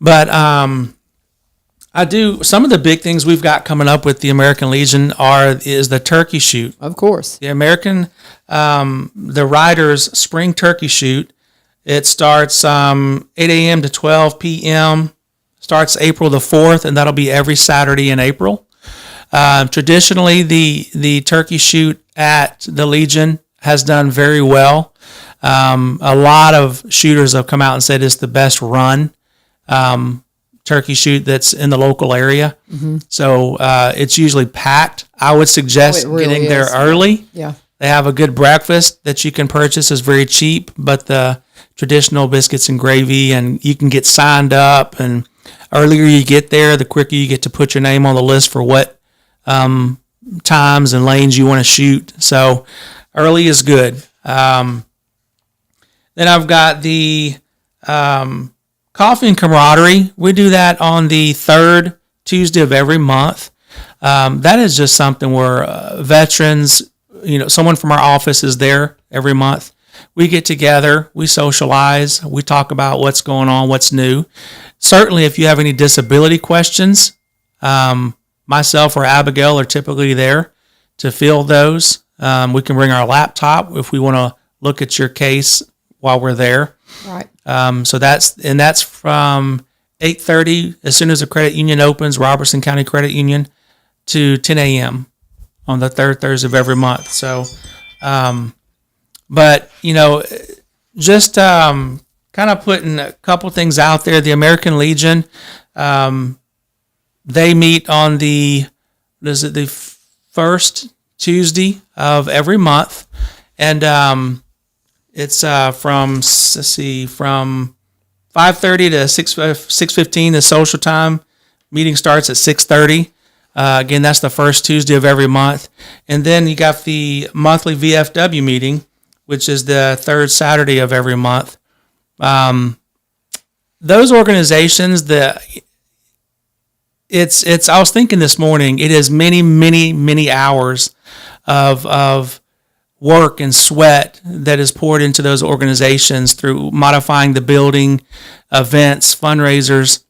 Speaker 4: But I do, some of the big things we've got coming up with the American Legion is the turkey shoot.
Speaker 2: Of course.
Speaker 4: The the Riders Spring Turkey Shoot. It starts 8 a.m. to 12 p.m. Starts April the 4th, and that'll be every Saturday in April. Traditionally, the turkey shoot at the Legion has done very well. A lot of shooters have come out and said it's the best run turkey shoot that's in the local area. So it's usually packed. I would suggest
Speaker 2: Oh, it really
Speaker 4: getting there
Speaker 2: is.
Speaker 4: early.
Speaker 2: Yeah.
Speaker 4: They have a good breakfast that you can purchase. It's very cheap, but the traditional biscuits and gravy, and you can get signed up. And earlier you get there, the quicker you get to put your name on the list for what times and lanes you want to shoot. So early is good. Then I've got the Coffee and Camaraderie. We do that on the third Tuesday of every month. That is just something where veterans, someone from our office is there every month. We get together, we socialize, we talk about what's going on, what's new. Certainly, if you have any disability questions, myself or Abigail are typically there to field those. We can bring our laptop if we want to look at your case while we're there.
Speaker 2: Right.
Speaker 4: So that's from 8:30 as soon as the credit union opens, Robertson County Credit Union, to 10 a.m. on the third Thursday of every month. So, but just kind of putting a couple things out there. The American Legion, they meet on the first Tuesday of every month, and it's from 5:30 to 6:15 is social time. Meeting starts at 6:30. Again, that's the first Tuesday of every month. And then you got the monthly VFW meeting, which is the third Saturday of every month. Those organizations, it's. I was thinking this morning. It is many hours of work and sweat that is poured into those organizations through modifying the building, events, fundraisers.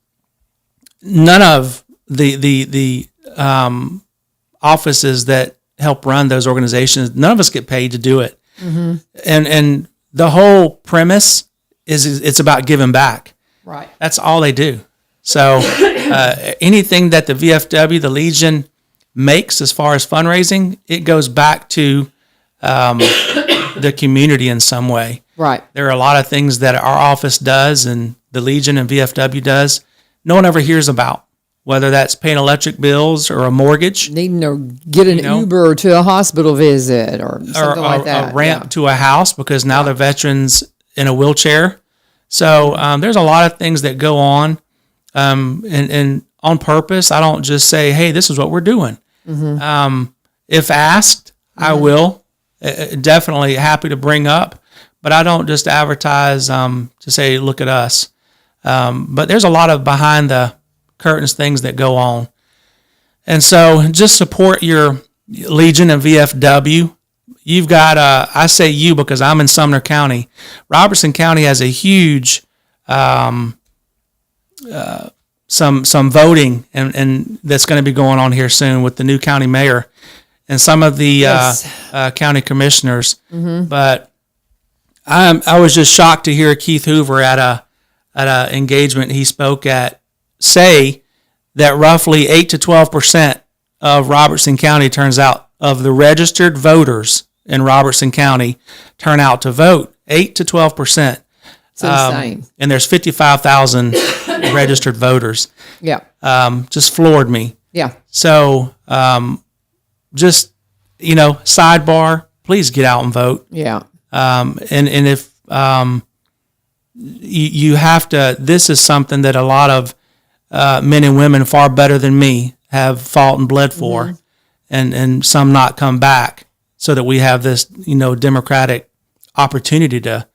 Speaker 4: None of the offices that help run those organizations, none of us get paid to do it. And the whole premise is it's about giving back.
Speaker 2: Right.
Speaker 4: That's all they do. So anything that the VFW, the Legion, makes as far as fundraising, it goes back to the community in some way.
Speaker 2: Right.
Speaker 4: There are a lot of things that our office does and the Legion and VFW does no one ever hears about, whether that's paying electric bills or a mortgage.
Speaker 2: Needing to get an Uber to a hospital visit or something like that.
Speaker 4: A ramp to a house because now the veteran's in a wheelchair. So there's a lot of things that go on. And on purpose, I don't just say, hey, this is what we're doing. If asked, I will. Definitely happy to bring up. But I don't just advertise to say, look at us. But there's a lot of behind the curtains things that go on. And so just support your Legion and VFW. You've got, I say you because I'm in Sumner County. Robertson County has a huge, some voting and that's going to be going on here soon with the new county mayor and some of the county commissioners. But I was just shocked to hear Keith Hoover at a engagement he spoke at say that roughly 8 to 12% of Robertson County turns out of the registered voters in Robertson County turn out to vote. 8 to 12%.
Speaker 2: It's insane.
Speaker 4: And there's 55,000 registered voters.
Speaker 2: Yeah.
Speaker 4: Just floored me.
Speaker 2: Yeah.
Speaker 4: So just, sidebar, please get out and vote.
Speaker 2: Yeah.
Speaker 4: And if you have to, this is something that a lot of men and women far better than me have fought and bled for, and some not come back so that we have this, democratic opportunity to,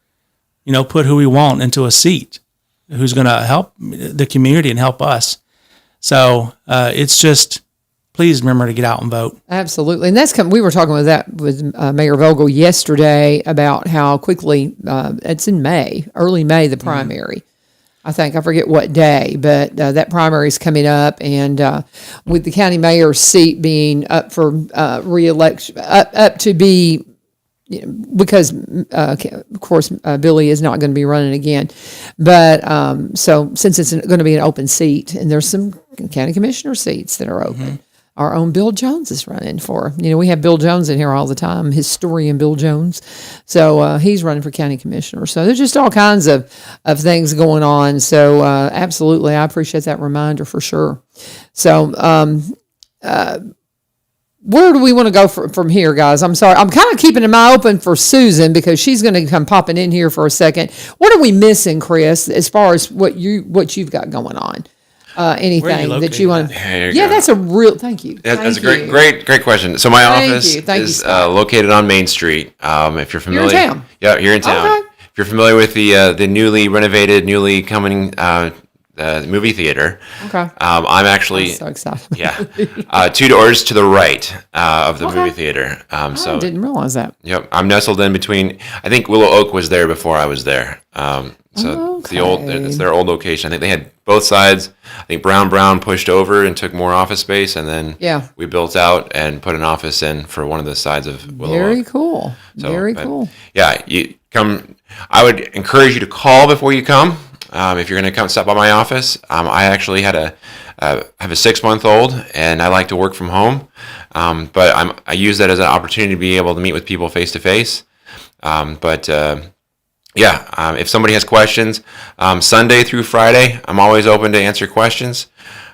Speaker 4: put who we want into a seat, who's going to help the community and help us. So it's just, please remember to get out and vote.
Speaker 2: Absolutely. And we were talking with Mayor Vogel yesterday about how quickly, it's in May, early May, the primary. I forget what day, but that primary is coming up. And with the county mayor's seat being up for re-election, up to be, because, of course, Billy is not going to be running again. But so since it's going to be an open seat, and there's some county commissioner seats that are open. Our own Bill Jones is running for. We have Bill Jones in here all the time, historian Bill Jones. So he's running for county commissioner. So there's just all kinds of things going on. So absolutely, I appreciate that reminder for sure. So where do we want to go from here, guys? I'm sorry. I'm kind of keeping an eye open for Susan because she's going to come popping in here for a second. What are we missing, Chris, as far as what you've got going on? Anything that you want?
Speaker 3: Yeah,
Speaker 2: that's a real. Thank you.
Speaker 3: That's a great question. So my office is located on Main Street. If you're familiar,
Speaker 2: you're in town.
Speaker 3: Yeah, you're in town.
Speaker 2: Okay.
Speaker 3: If you're familiar with the newly renovated, newly coming movie theater,
Speaker 2: okay.
Speaker 3: I'm actually
Speaker 2: so excited.
Speaker 3: Yeah, 2 doors to the right of the movie theater. So
Speaker 2: I didn't realize that.
Speaker 3: Yep, I'm nestled in between. I think Willow Oak was there before I was there. So it's their old location. I think they had both sides. I think Brown pushed over and took more office space, and then we built out and put an office in for one of the sides of Willow Oak.
Speaker 2: Very cool. Very cool.
Speaker 3: Yeah, you come. I would encourage you to call before you come. If you're going to come stop by my office, I actually have a 6-month-old, and I like to work from home. But I use that as an opportunity to be able to meet with people face to face. If somebody has questions, Sunday through Friday, I'm always open to answer questions.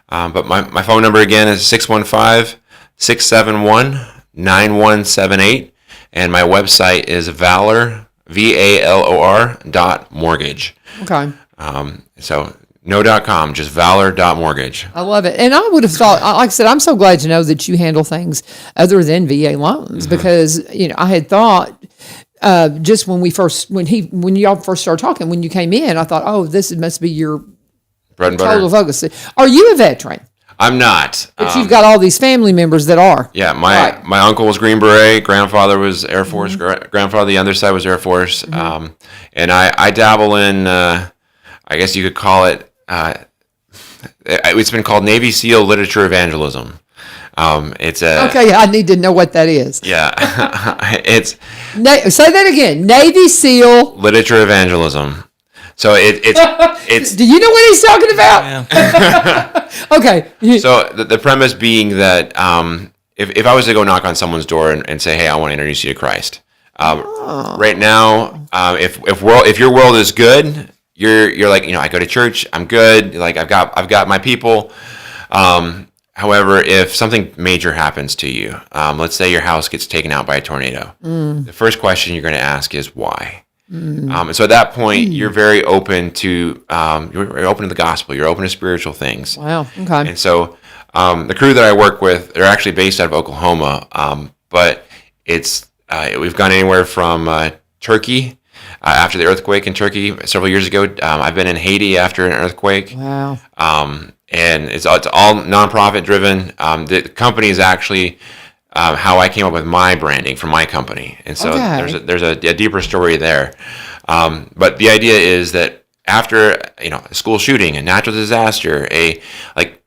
Speaker 3: But my phone number again is 615-671-9178. And my website is Valor, VALOR.mortgage.
Speaker 2: Okay.
Speaker 3: So no .com, just valor.mortgage.
Speaker 2: I love it. And I would have thought, like I said, I'm so glad to know that you handle things other than VA loans because, I had thought, just when y'all first started talking, when you came in, I thought, this must be your
Speaker 3: bread and
Speaker 2: total
Speaker 3: butter.
Speaker 2: focus. Are you a veteran?
Speaker 3: I'm not.
Speaker 2: But you've got all these family members that are.
Speaker 3: Yeah, my uncle was Green Beret, grandfather was Air Force, grandfather the other side was Air Force, and I dabble in, I guess you could call it, it's been called Navy SEAL literature evangelism. It's a
Speaker 2: Okay, I need to know what that is.
Speaker 3: yeah, it's
Speaker 2: Say that again. Navy SEAL.
Speaker 3: literature evangelism. So it's
Speaker 2: Do you know what he's talking about?
Speaker 4: Yeah.
Speaker 2: Okay.
Speaker 3: so the premise being that if I was to go knock on someone's door and say, hey, I want to introduce you to Christ, right now, if your world is good, you're like, I go to church, I'm good, like I've got my people. However, if something major happens to you, let's say your house gets taken out by a tornado, the first question you're going to ask is why. And so at that point, you're very open to you're open to the gospel. You're open to spiritual things.
Speaker 2: Wow. Okay.
Speaker 3: And so the crew that I work with, they're actually based out of Oklahoma, but it's we've gone anywhere from Turkey after the earthquake in Turkey several years ago. I've been in Haiti after an earthquake.
Speaker 2: Wow.
Speaker 3: And it's all nonprofit driven. The company is actually how I came up with my branding for my company, and so there's a deeper story there. But the idea is that after a school shooting, a natural disaster,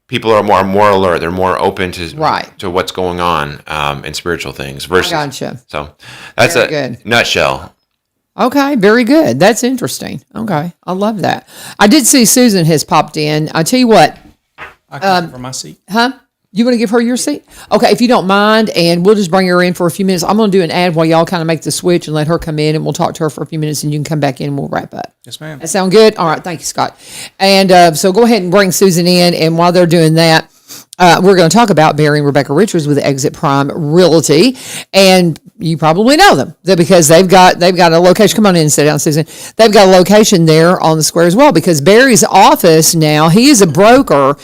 Speaker 3: people are more alert. They're more open to what's going on in spiritual things. Versus,
Speaker 2: Gotcha.
Speaker 3: So that's
Speaker 2: Very
Speaker 3: a
Speaker 2: good.
Speaker 3: nutshell.
Speaker 2: Okay, very good. That's interesting. Okay, I love that. I did see Susan has popped in. I tell you what,
Speaker 4: I can for my seat.
Speaker 2: huh? You want to give her your seat? Okay, if you don't mind, and we'll just bring her in for a few minutes. I'm going to do an ad while y'all kind of make the switch and let her come in, and we'll talk to her for a few minutes, and you can come back in and we'll wrap up.
Speaker 4: Yes, ma'am.
Speaker 2: That sound good? All right, thank you, Scott. And so go ahead and bring Susan in, and while they're doing that, we're going to talk about Barry and Rebecca Richards with Exit Prime Realty, and you probably know them because they've got a location. Come on in and sit down, Susan. They've got a location there on the square as well. Because Barry's office now, he is a broker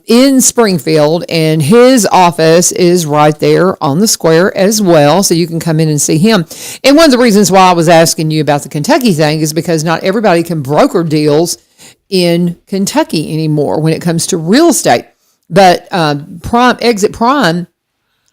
Speaker 2: in Springfield, and his office is right there on the square as well. So you can come in and see him. And one of the reasons why I was asking you about the Kentucky thing is because not everybody can broker deals in Kentucky anymore when it comes to real estate. But Exit Prime,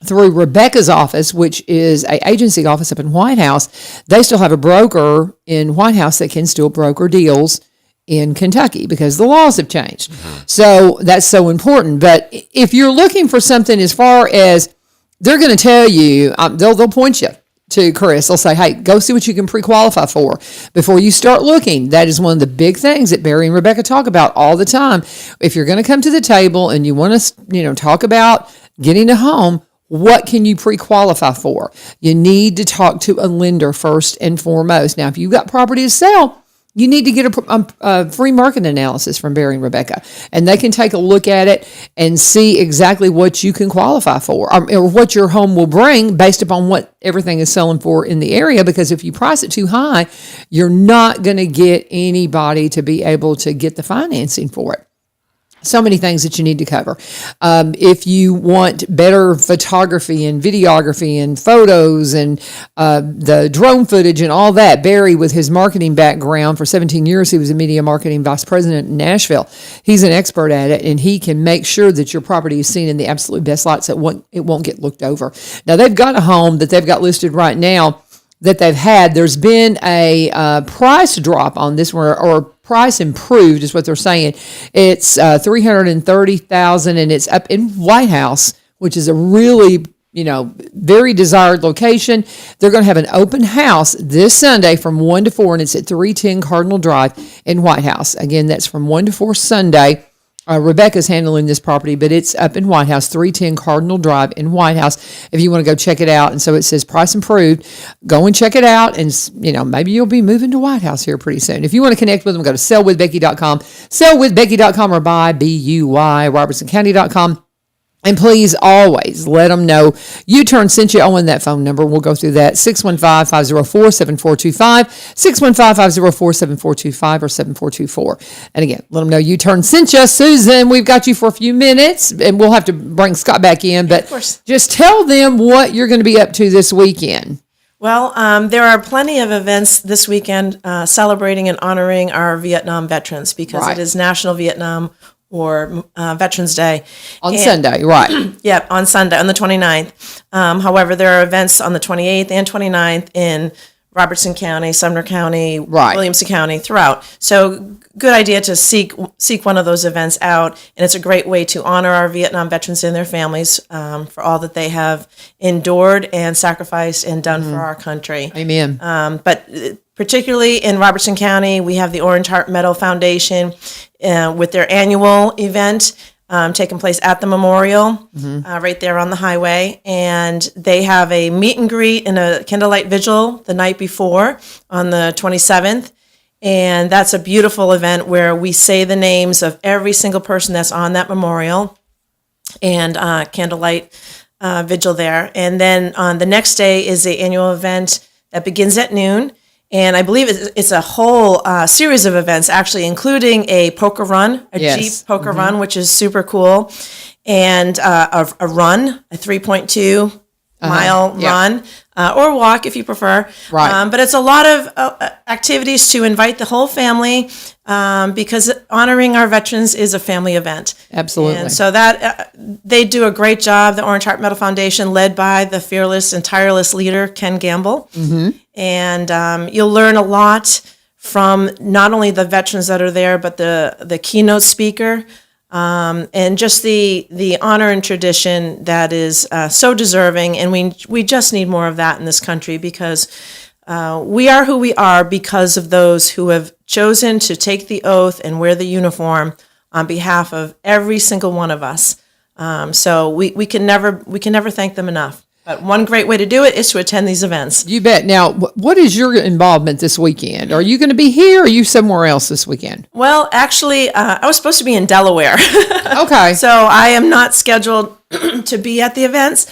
Speaker 2: through Rebecca's office, which is an agency office up in White House, they still have a broker in White House that can still broker deals in Kentucky because the laws have changed. So that's so important. But if you're looking for something as far as they're going to tell you, they'll point you to Chris. They'll say, hey, go see what you can pre-qualify for before you start looking. That is one of the big things that Barry and Rebecca talk about all the time. If you're going to come to the table and you want to, talk about getting a home, what can you pre-qualify for? You need to talk to a lender first and foremost. Now, if you've got property to sell, you need to get a free market analysis from Barry and Rebecca, and they can take a look at it and see exactly what you can qualify for or what your home will bring based upon what everything is selling for in the area. Because if you price it too high, you're not going to get anybody to be able to get the financing for it. So many things that you need to cover. If you want better photography and videography and photos and the drone footage and all that, Barry, with his marketing background for 17 years, he was a media marketing vice president in Nashville. He's an expert at it, and he can make sure that your property is seen in the absolute best light so it won't get looked over. Now, they've got a home that they've got listed right now that they've had. There's been a price drop on this one, or price improved is what they're saying. It's $330,000, and it's up in White House, which is a really very desired location. They're going to have an open house this Sunday from 1 to 4, and it's at 310 Cardinal Drive in White House. Again, that's from 1 to 4 Sunday. Rebecca's handling this property, but it's up in White House, 310 Cardinal Drive in White House, if you want to go check it out. And so it says price improved. Go and check it out, and maybe you'll be moving to White House here pretty soon. If you want to connect with them, go to sellwithbecky.com, sellwithbecky.com, or buy, B-U-Y, robertsoncounty.com. And please always let them know U-Turn sent you on that phone number. We'll go through that, 615-504-7425, 615-504-7425 or 7424. And again, let them know U-Turn sent you. Susan, we've got you for a few minutes, and we'll have to bring Scott back in. But just tell them what you're going to be up to this weekend.
Speaker 5: Well, there are plenty of events this weekend celebrating and honoring our Vietnam veterans because it is National Vietnam or Veterans Day.
Speaker 2: On Sunday, right.
Speaker 5: Yeah, on Sunday, on the 29th. However, there are events on the 28th and 29th in Robertson County, Sumner County,
Speaker 2: Right.
Speaker 5: Williamson County, throughout. So good idea to seek one of those events out. And it's a great way to honor our Vietnam veterans and their families for all that they have endured and sacrificed and done for our country.
Speaker 2: Amen.
Speaker 5: But particularly in Robertson County, we have the Orange Heart Medal Foundation with their annual event taking place at the memorial right there on the highway. And they have a meet and greet and a candlelight vigil the night before on the 27th. And that's a beautiful event where we say the names of every single person that's on that memorial and candlelight vigil there. And then on the next day is the annual event that begins at noon. And I believe it's a whole series of events, actually, including a poker run, a
Speaker 2: Yes.
Speaker 5: Jeep poker run, which is super cool, and a run, a 3.2 mile
Speaker 2: Yeah.
Speaker 5: run, or walk if you prefer.
Speaker 2: Right.
Speaker 5: But it's a lot of activities to invite the whole family because honoring our veterans is a family event.
Speaker 2: Absolutely.
Speaker 5: And so that they do a great job, the Orange Heart Medal Foundation, led by the fearless and tireless leader, Ken Gamble. And you'll learn a lot from not only the veterans that are there, but the keynote speaker, and just the honor and tradition that is so deserving. And we just need more of that in this country because we are who we are because of those who have chosen to take the oath and wear the uniform on behalf of every single one of us. So we can never thank them enough. But one great way to do it is to attend these events.
Speaker 2: You bet. Now, what is your involvement this weekend? Are you going to be here or are you somewhere else this weekend?
Speaker 5: Well, actually, I was supposed to be in Delaware.
Speaker 2: Okay.
Speaker 5: So I am not scheduled to be at the events.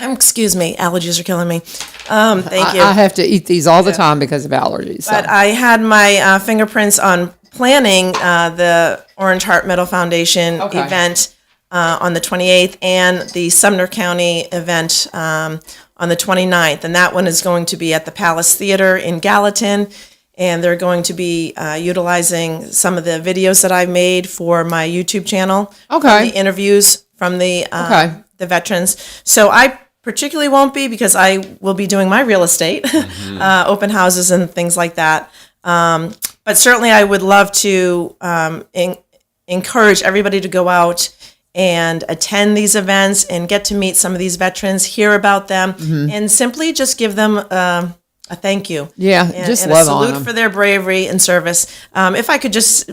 Speaker 5: Excuse me, allergies are killing me. Thank you.
Speaker 2: I have to eat these all the time because of allergies. So.
Speaker 5: But I had my fingerprints on planning the Orange Heart Medal Foundation
Speaker 2: Okay.
Speaker 5: event on the 28th and the Sumner County event on the 29th. And that one is going to be at the Palace Theater in Gallatin. And they're going to be utilizing some of the videos that I made for my YouTube channel.
Speaker 2: Okay.
Speaker 5: The interviews from the
Speaker 2: Okay.
Speaker 5: the veterans. So I particularly won't be because I will be doing my real estate, open houses and things like that. But certainly I would love to encourage everybody to go out and attend these events and get to meet some of these veterans, hear about them, and simply just give them a thank you.
Speaker 2: Yeah,
Speaker 5: and,
Speaker 2: just
Speaker 5: and
Speaker 2: love
Speaker 5: a
Speaker 2: on
Speaker 5: salute
Speaker 2: them.
Speaker 5: for their bravery and service. If I could just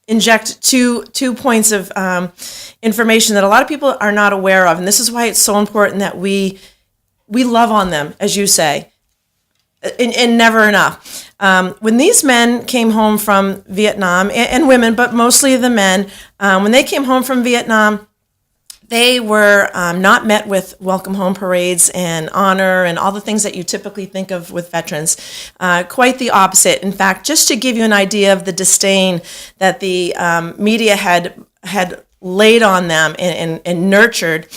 Speaker 5: inject two points of information that a lot of people are not aware of, and this is why it's so important that we love on them, as you say, and never enough. When these men came home from Vietnam, and women, but mostly the men, when they came home from Vietnam, they were not met with welcome home parades and honor and all the things that you typically think of with veterans. Quite the opposite. In fact, just to give you an idea of the disdain that the media had laid on them and nurtured,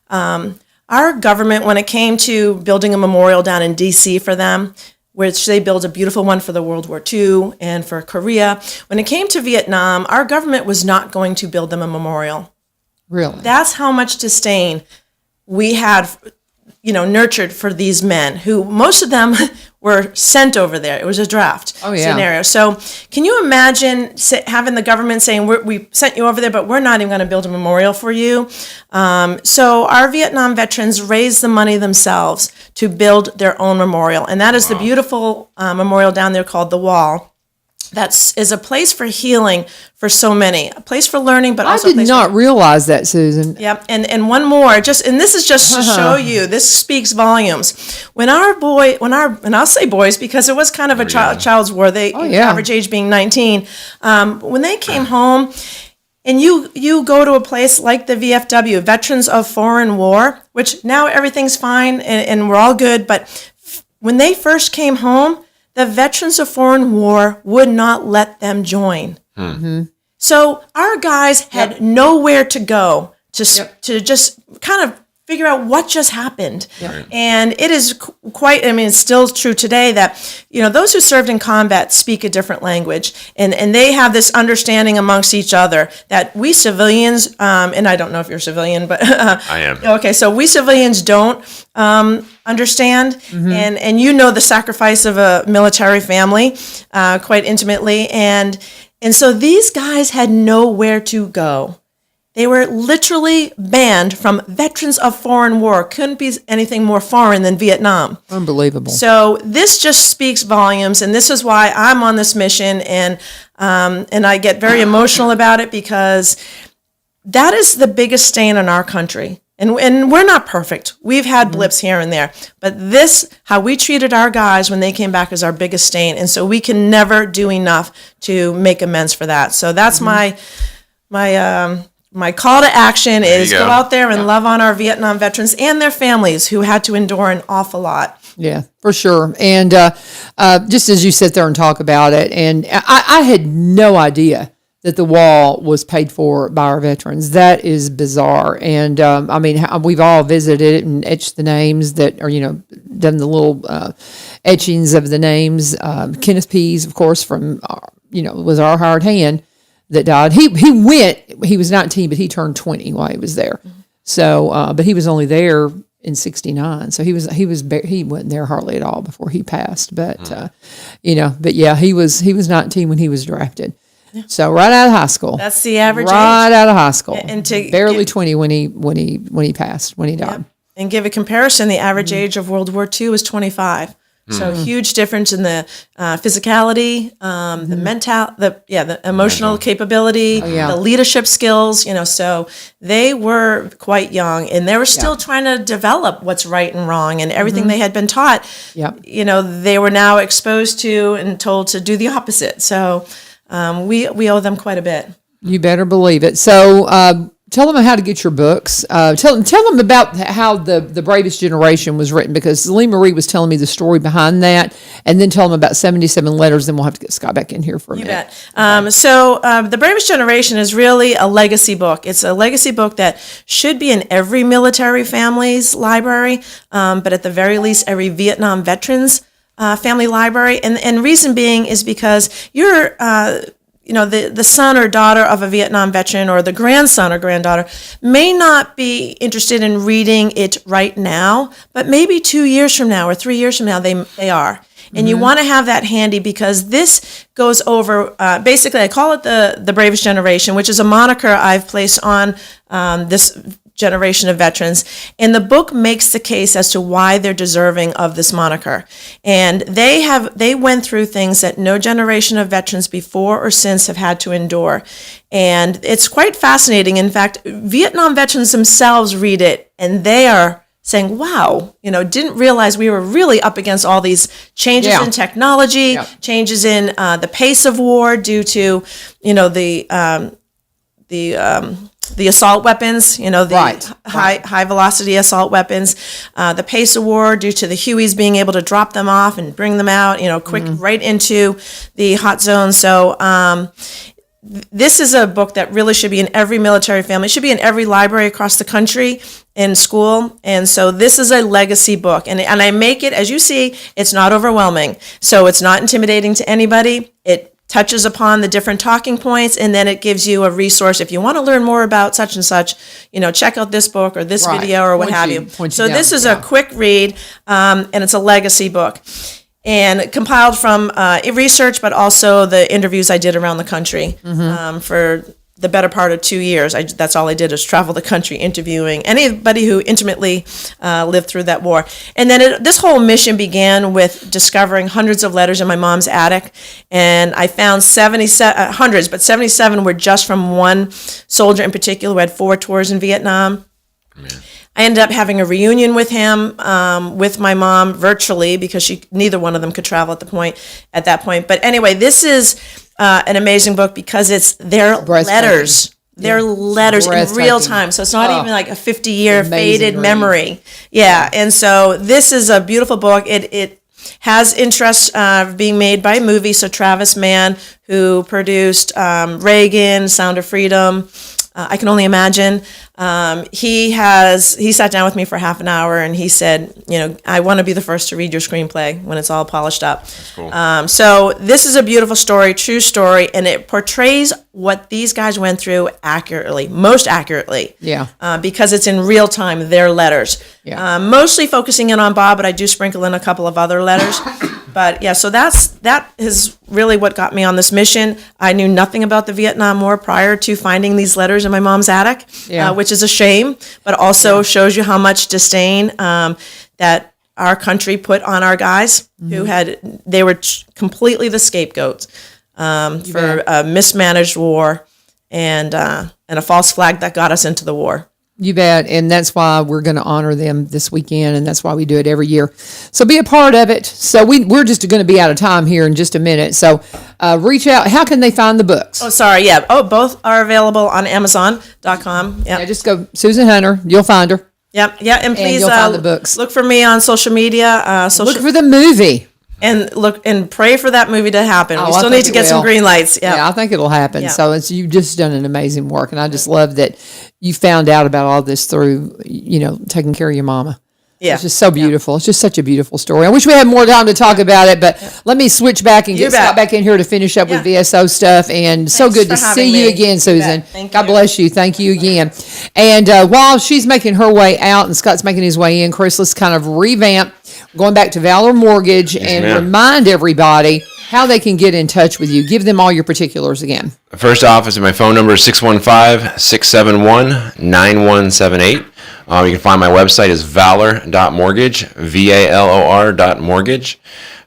Speaker 5: our government, when it came to building a memorial down in D.C. for them, which they built a beautiful one for the World War II and for Korea, when it came to Vietnam, our government was not going to build them a memorial.
Speaker 2: Really?
Speaker 5: That's how much disdain we had, nurtured for these men, who most of them were sent over there. It was a draft scenario. So can you imagine having the government saying, we sent you over there, but we're not even going to build a memorial for you? So our Vietnam veterans raised the money themselves to build their own memorial. And that is the beautiful memorial down there called The Wall. That is a place for healing for so many, a place for learning, but also
Speaker 2: I
Speaker 5: a
Speaker 2: did
Speaker 5: place
Speaker 2: not realize that, Susan.
Speaker 5: Yep, and one more, and this is just to show you, this speaks volumes. When I'll say boys because it was kind of a child's war, average age being 19, when they came home, and you go to a place like the VFW, Veterans of Foreign War, which now everything's fine and we're all good, but when they first came home, the Veterans of Foreign War would not let them join. Mm-hmm. So our guys had nowhere to go to just kind of figure out what just happened. And it is quite, I mean, it's still true today that, those who served in combat speak a different language, and they have this understanding amongst each other that we civilians, and I don't know if you're a civilian, but
Speaker 3: I am.
Speaker 5: Okay, so we civilians don't understand, and the sacrifice of a military family quite intimately, and so these guys had nowhere to go. They were literally banned from veterans of foreign war. Couldn't be anything more foreign than Vietnam.
Speaker 2: Unbelievable.
Speaker 5: So this just speaks volumes, and this is why I'm on this mission, and I get very emotional about it, because that is the biggest stain on our country. And we're not perfect. We've had blips here and there. But this, how we treated our guys when they came back, is our biggest stain. And so we can never do enough to make amends for that. So that's my call to action is go out there and love on our Vietnam veterans and their families who had to endure an awful lot.
Speaker 2: Yeah, for sure. And just as you sit there and talk about it, and I had no idea that the wall was paid for by our veterans. That is bizarre. And I mean, we've all visited it and etched the names that are, done the little etchings of the names. Kenneth Pease, of course, from, was our hired hand that died. He was 19, but he turned 20 while he was there. So, but he was only there in 69. So he wasn't there hardly at all before he passed. But, but yeah, he was 19 when he was drafted. Yeah. So right out of high school.
Speaker 5: That's the average
Speaker 2: right
Speaker 5: age.
Speaker 2: Out of high school.
Speaker 5: And to
Speaker 2: barely 20 when he passed, when he died.
Speaker 5: Yep. And give a comparison, the average age of World War II was 25. So huge difference in the physicality, the emotional capability, the leadership skills, so they were quite young, and they were still trying to develop what's right and wrong, and everything they had been taught, they were now exposed to and told to do the opposite. So we owe them quite a bit.
Speaker 2: You better believe it. So tell them how to get your books. Tell them about how the Bravest Generation was written, because Lee Marie was telling me the story behind that, and then tell them about 77 Letters. Then we'll have to get Scott back in here for a minute.
Speaker 5: Bet. So the Bravest Generation is really a legacy book. It's a legacy book that should be in every military family's library, but at the very least, every Vietnam veterans family library. And reason being is because you're the son or daughter of a Vietnam veteran, or the grandson or granddaughter, may not be interested in reading it right now, but maybe 2 years from now or 3 years from now they are. And you want to have that handy, because this goes over, basically I call it the Bravest Generation, which is a moniker I've placed on this generation of veterans, and the book makes the case as to why they're deserving of this moniker. And they went through things that no generation of veterans before or since have had to endure. And it's quite fascinating. In fact, Vietnam veterans themselves read it, and they are saying, wow, didn't realize we were really up against all these changes in technology, changes in the pace of war due to, the assault weapons, high velocity assault weapons, the pace of war due to the Hueys being able to drop them off and bring them out, quick right into the hot zone. So this is a book that really should be in every military family. It should be in every library across the country, in school. And so this is a legacy book. And I make it, as you see, it's not overwhelming. So it's not intimidating to anybody. It touches upon the different talking points, and then it gives you a resource. If you want to learn more about such and such, check out this book or this video or what have you. So this is a quick read, and it's a legacy book. And compiled from research, but also the interviews I did around the country for the better part of 2 years. That's all I did, is travel the country interviewing anybody who intimately lived through that war. And then this whole mission began with discovering hundreds of letters in my mom's attic. And I found hundreds, but 77 were just from one soldier in particular who had 4 tours in Vietnam. Man. I ended up having a reunion with him, with my mom virtually, because neither one of them could travel at that point. But anyway, this is an amazing book because it's their letters. Their letters in real time. So it's not even like a 50-year faded memory. Yeah. And so this is a beautiful book. It has interest being made by movies. So Travis Mann, who produced Reagan, Sound of Freedom, I Can Only Imagine. He sat down with me for half an hour and he said, I want to be the first to read your screenplay when it's all polished up.
Speaker 3: Cool.
Speaker 5: So this is a beautiful story, true story, and it portrays what these guys went through accurately, most accurately.
Speaker 2: Yeah.
Speaker 5: Because it's in real time, their letters.
Speaker 2: Yeah.
Speaker 5: Mostly focusing in on Bob, but I do sprinkle in a couple of other letters. But yeah, so that is really what got me on this mission. I knew nothing about the Vietnam War prior to finding these letters in my mom's attic, which is a shame, but also shows you how much disdain that our country put on our guys they were completely the scapegoats for a mismanaged war and a false flag that got us into the war.
Speaker 2: You bet. And that's why we're going to honor them this weekend. And that's why we do it every year. So be a part of it. So we're just going to be out of time here in just a minute. So reach out. How can they find the books?
Speaker 5: Oh, sorry. Yeah. Oh, both are available on Amazon.com.
Speaker 2: Yeah, just go Susan Hunter. You'll find her.
Speaker 5: Yep. Yeah. And please
Speaker 2: you'll find the books.
Speaker 5: Look for me on social media.
Speaker 2: Look for the movie.
Speaker 5: And look and pray for that movie to happen. We still need to get some green lights. Yeah,
Speaker 2: I think it'll happen.
Speaker 5: Yeah.
Speaker 2: So you've just done an amazing work, and I just love that you found out about all this through, taking care of your mama.
Speaker 5: Yeah,
Speaker 2: it's just so beautiful. It's just such a beautiful story. I wish we had more time to talk about it, but let me switch back and get Scott back in here to finish up with VSO stuff. And Thanks so good to see you again, Susan. God bless you. Thank you again. And while she's making her way out and Scott's making his way in, Chris, let's kind of revamp, going back to Valor Mortgage and remind everybody how they can get in touch with you. Give them all your particulars again.
Speaker 3: First off is my phone number is 615-671-9178. You can find my website is valor.mortgage, VALOR.mortgage.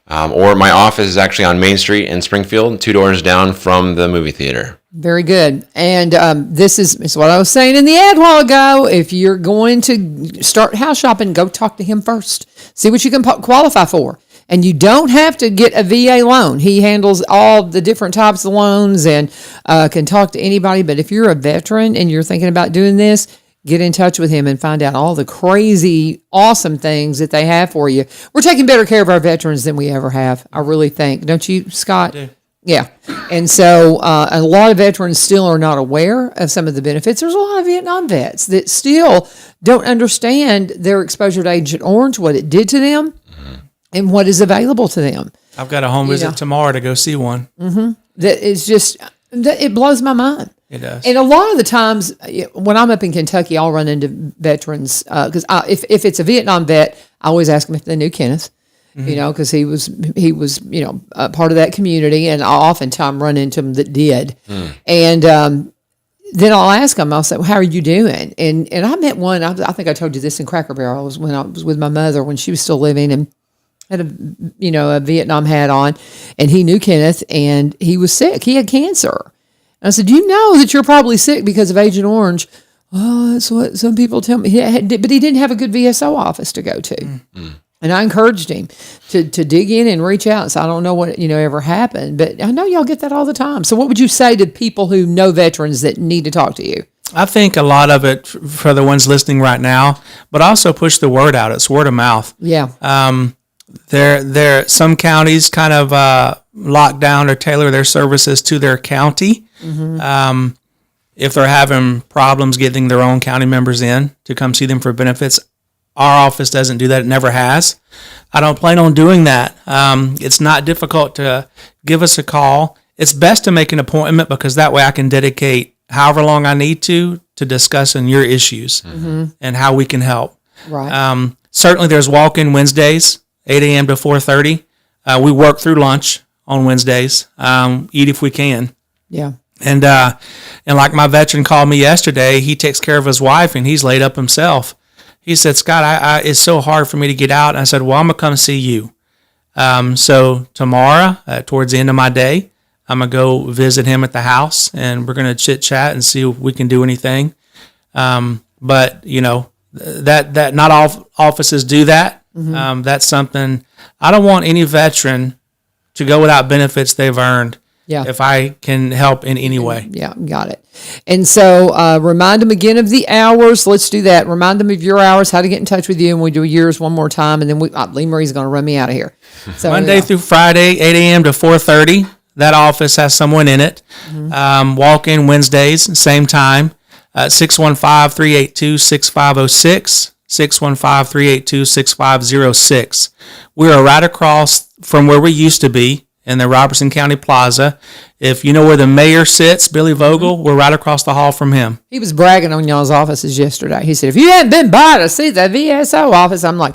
Speaker 3: Or my office is actually on Main Street in Springfield, 2 doors down from the movie theater.
Speaker 2: Very good. And this is what I was saying in the ad while ago. If you're going to start house shopping, go talk to him first. See what you can qualify for. And you don't have to get a VA loan. He handles all the different types of loans and can talk to anybody. But if you're a veteran and you're thinking about doing this, get in touch with him and find out all the crazy, awesome things that they have for you. We're taking better care of our veterans than we ever have, I really think. Don't you, Scott?
Speaker 4: I do.
Speaker 2: Yeah. And so a lot of veterans still are not aware of some of the benefits. There's a lot of Vietnam vets that still don't understand their exposure to Agent Orange, what it did to them, and what is available to them.
Speaker 4: I've got a home visit tomorrow to go see one.
Speaker 2: Mm-hmm. That is just, it blows my mind.
Speaker 4: It does.
Speaker 2: And a lot of the times when I'm up in Kentucky, I'll run into veterans because if it's a Vietnam vet, I always ask them if they knew Kenneth, because he was a part of that community, and I oftentimes run into them that did. And then I'll ask them, I'll say, well, how are you doing? And I met one, I think I told you this in Cracker Barrel, when I was with my mother when she was still living, and had a Vietnam hat on, and he knew Kenneth, and he was sick. He had cancer. And I said, you know that you're probably sick because of Agent Orange. Oh, that's what some people tell me. But he didn't have a good VSO office to go to. And I encouraged him to dig in and reach out. So I don't know what, ever happened, but I know y'all get that all the time. So what would you say to people who know veterans that need to talk to you?
Speaker 4: I think a lot of it for the ones listening right now, but also push the word out. It's word of mouth.
Speaker 2: Yeah.
Speaker 4: There some counties kind of lock down or tailor their services to their county. If they're having problems getting their own county members in to come see them for benefits, our office doesn't do that. It never has. I don't plan on doing that. It's not difficult to give us a call. It's best to make an appointment because that way I can dedicate however long I need to discussing your issues and how we can help.
Speaker 2: Right.
Speaker 4: Certainly there's walk-in Wednesdays, 8 a.m. to 4:30. We work through lunch on Wednesdays, eat if we can.
Speaker 2: Yeah.
Speaker 4: And like my veteran called me yesterday, he takes care of his wife and he's laid up himself. He said, Scott, it's so hard for me to get out. And I said, well, I'm going to come see you. So tomorrow, towards the end of my day, I'm going to go visit him at the house and we're going to chit chat and see if we can do anything. But that not all offices do that. That's something I don't want any veteran to go without benefits they've earned.
Speaker 2: Yeah.
Speaker 4: If I can help in any way.
Speaker 2: Yeah, got it. And so remind them again of the hours. Let's do that. Remind them of your hours, how to get in touch with you, and we do yours one more time, and then Lee Marie's going to run me out of here. So
Speaker 4: Monday through Friday, 8 a.m. to 4:30. That office has someone in it. Walk-in Wednesdays, same time. at 615-382-6506, 615-382-6506. We are right across from where we used to be in the Robertson County Plaza. If you know where the mayor sits, Billy Vogel, we're right across the hall from him.
Speaker 2: He was bragging on y'all's offices yesterday. He said, if you hadn't been by to see the VSO office, I'm like,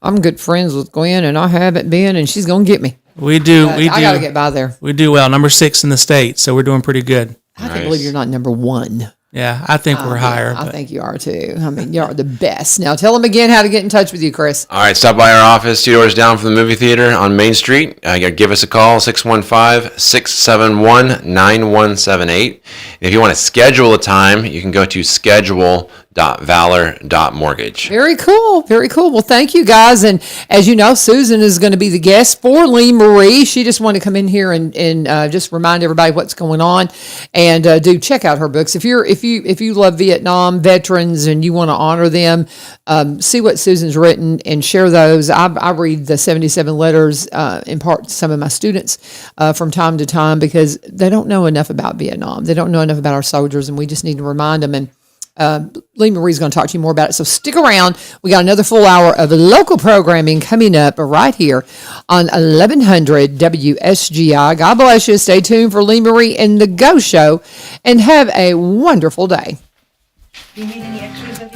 Speaker 2: I'm good friends with Gwen, and I haven't been, and she's going to get me.
Speaker 4: We do.
Speaker 2: I got to get by there.
Speaker 4: We do well. Number 6 in the state, so we're doing pretty good.
Speaker 2: I can't believe you're not number 1.
Speaker 4: Yeah, I think we're higher.
Speaker 2: I think you are too. I mean, you're the best. Now, tell them again how to get in touch with you, Chris.
Speaker 3: All right, stop by our office 2 doors down from the movie theater on Main Street. Give us a call, 615-671-9178. And if you want to schedule a time, you can go to schedule.valor.mortgage.
Speaker 2: Very cool. Very cool. Well, thank you, guys. And as you know, Susan is going to be the guest for Lee Marie. She just wanted to come in here and just remind everybody what's going on, and do check out her books. If you love Vietnam veterans and you want to honor them, see what Susan's written and share those. I read the 77 letters in part to some of my students from time to time, because they don't know enough about Vietnam. They don't know enough about our soldiers, and we just need to remind them. And Lee Marie's going to talk to you more about it. So stick around. We got another full hour of local programming coming up right here on 1100 WSGI. God bless you. Stay tuned for Lee Marie and the Go Show, and have a wonderful day.
Speaker 5: Do you need any extras of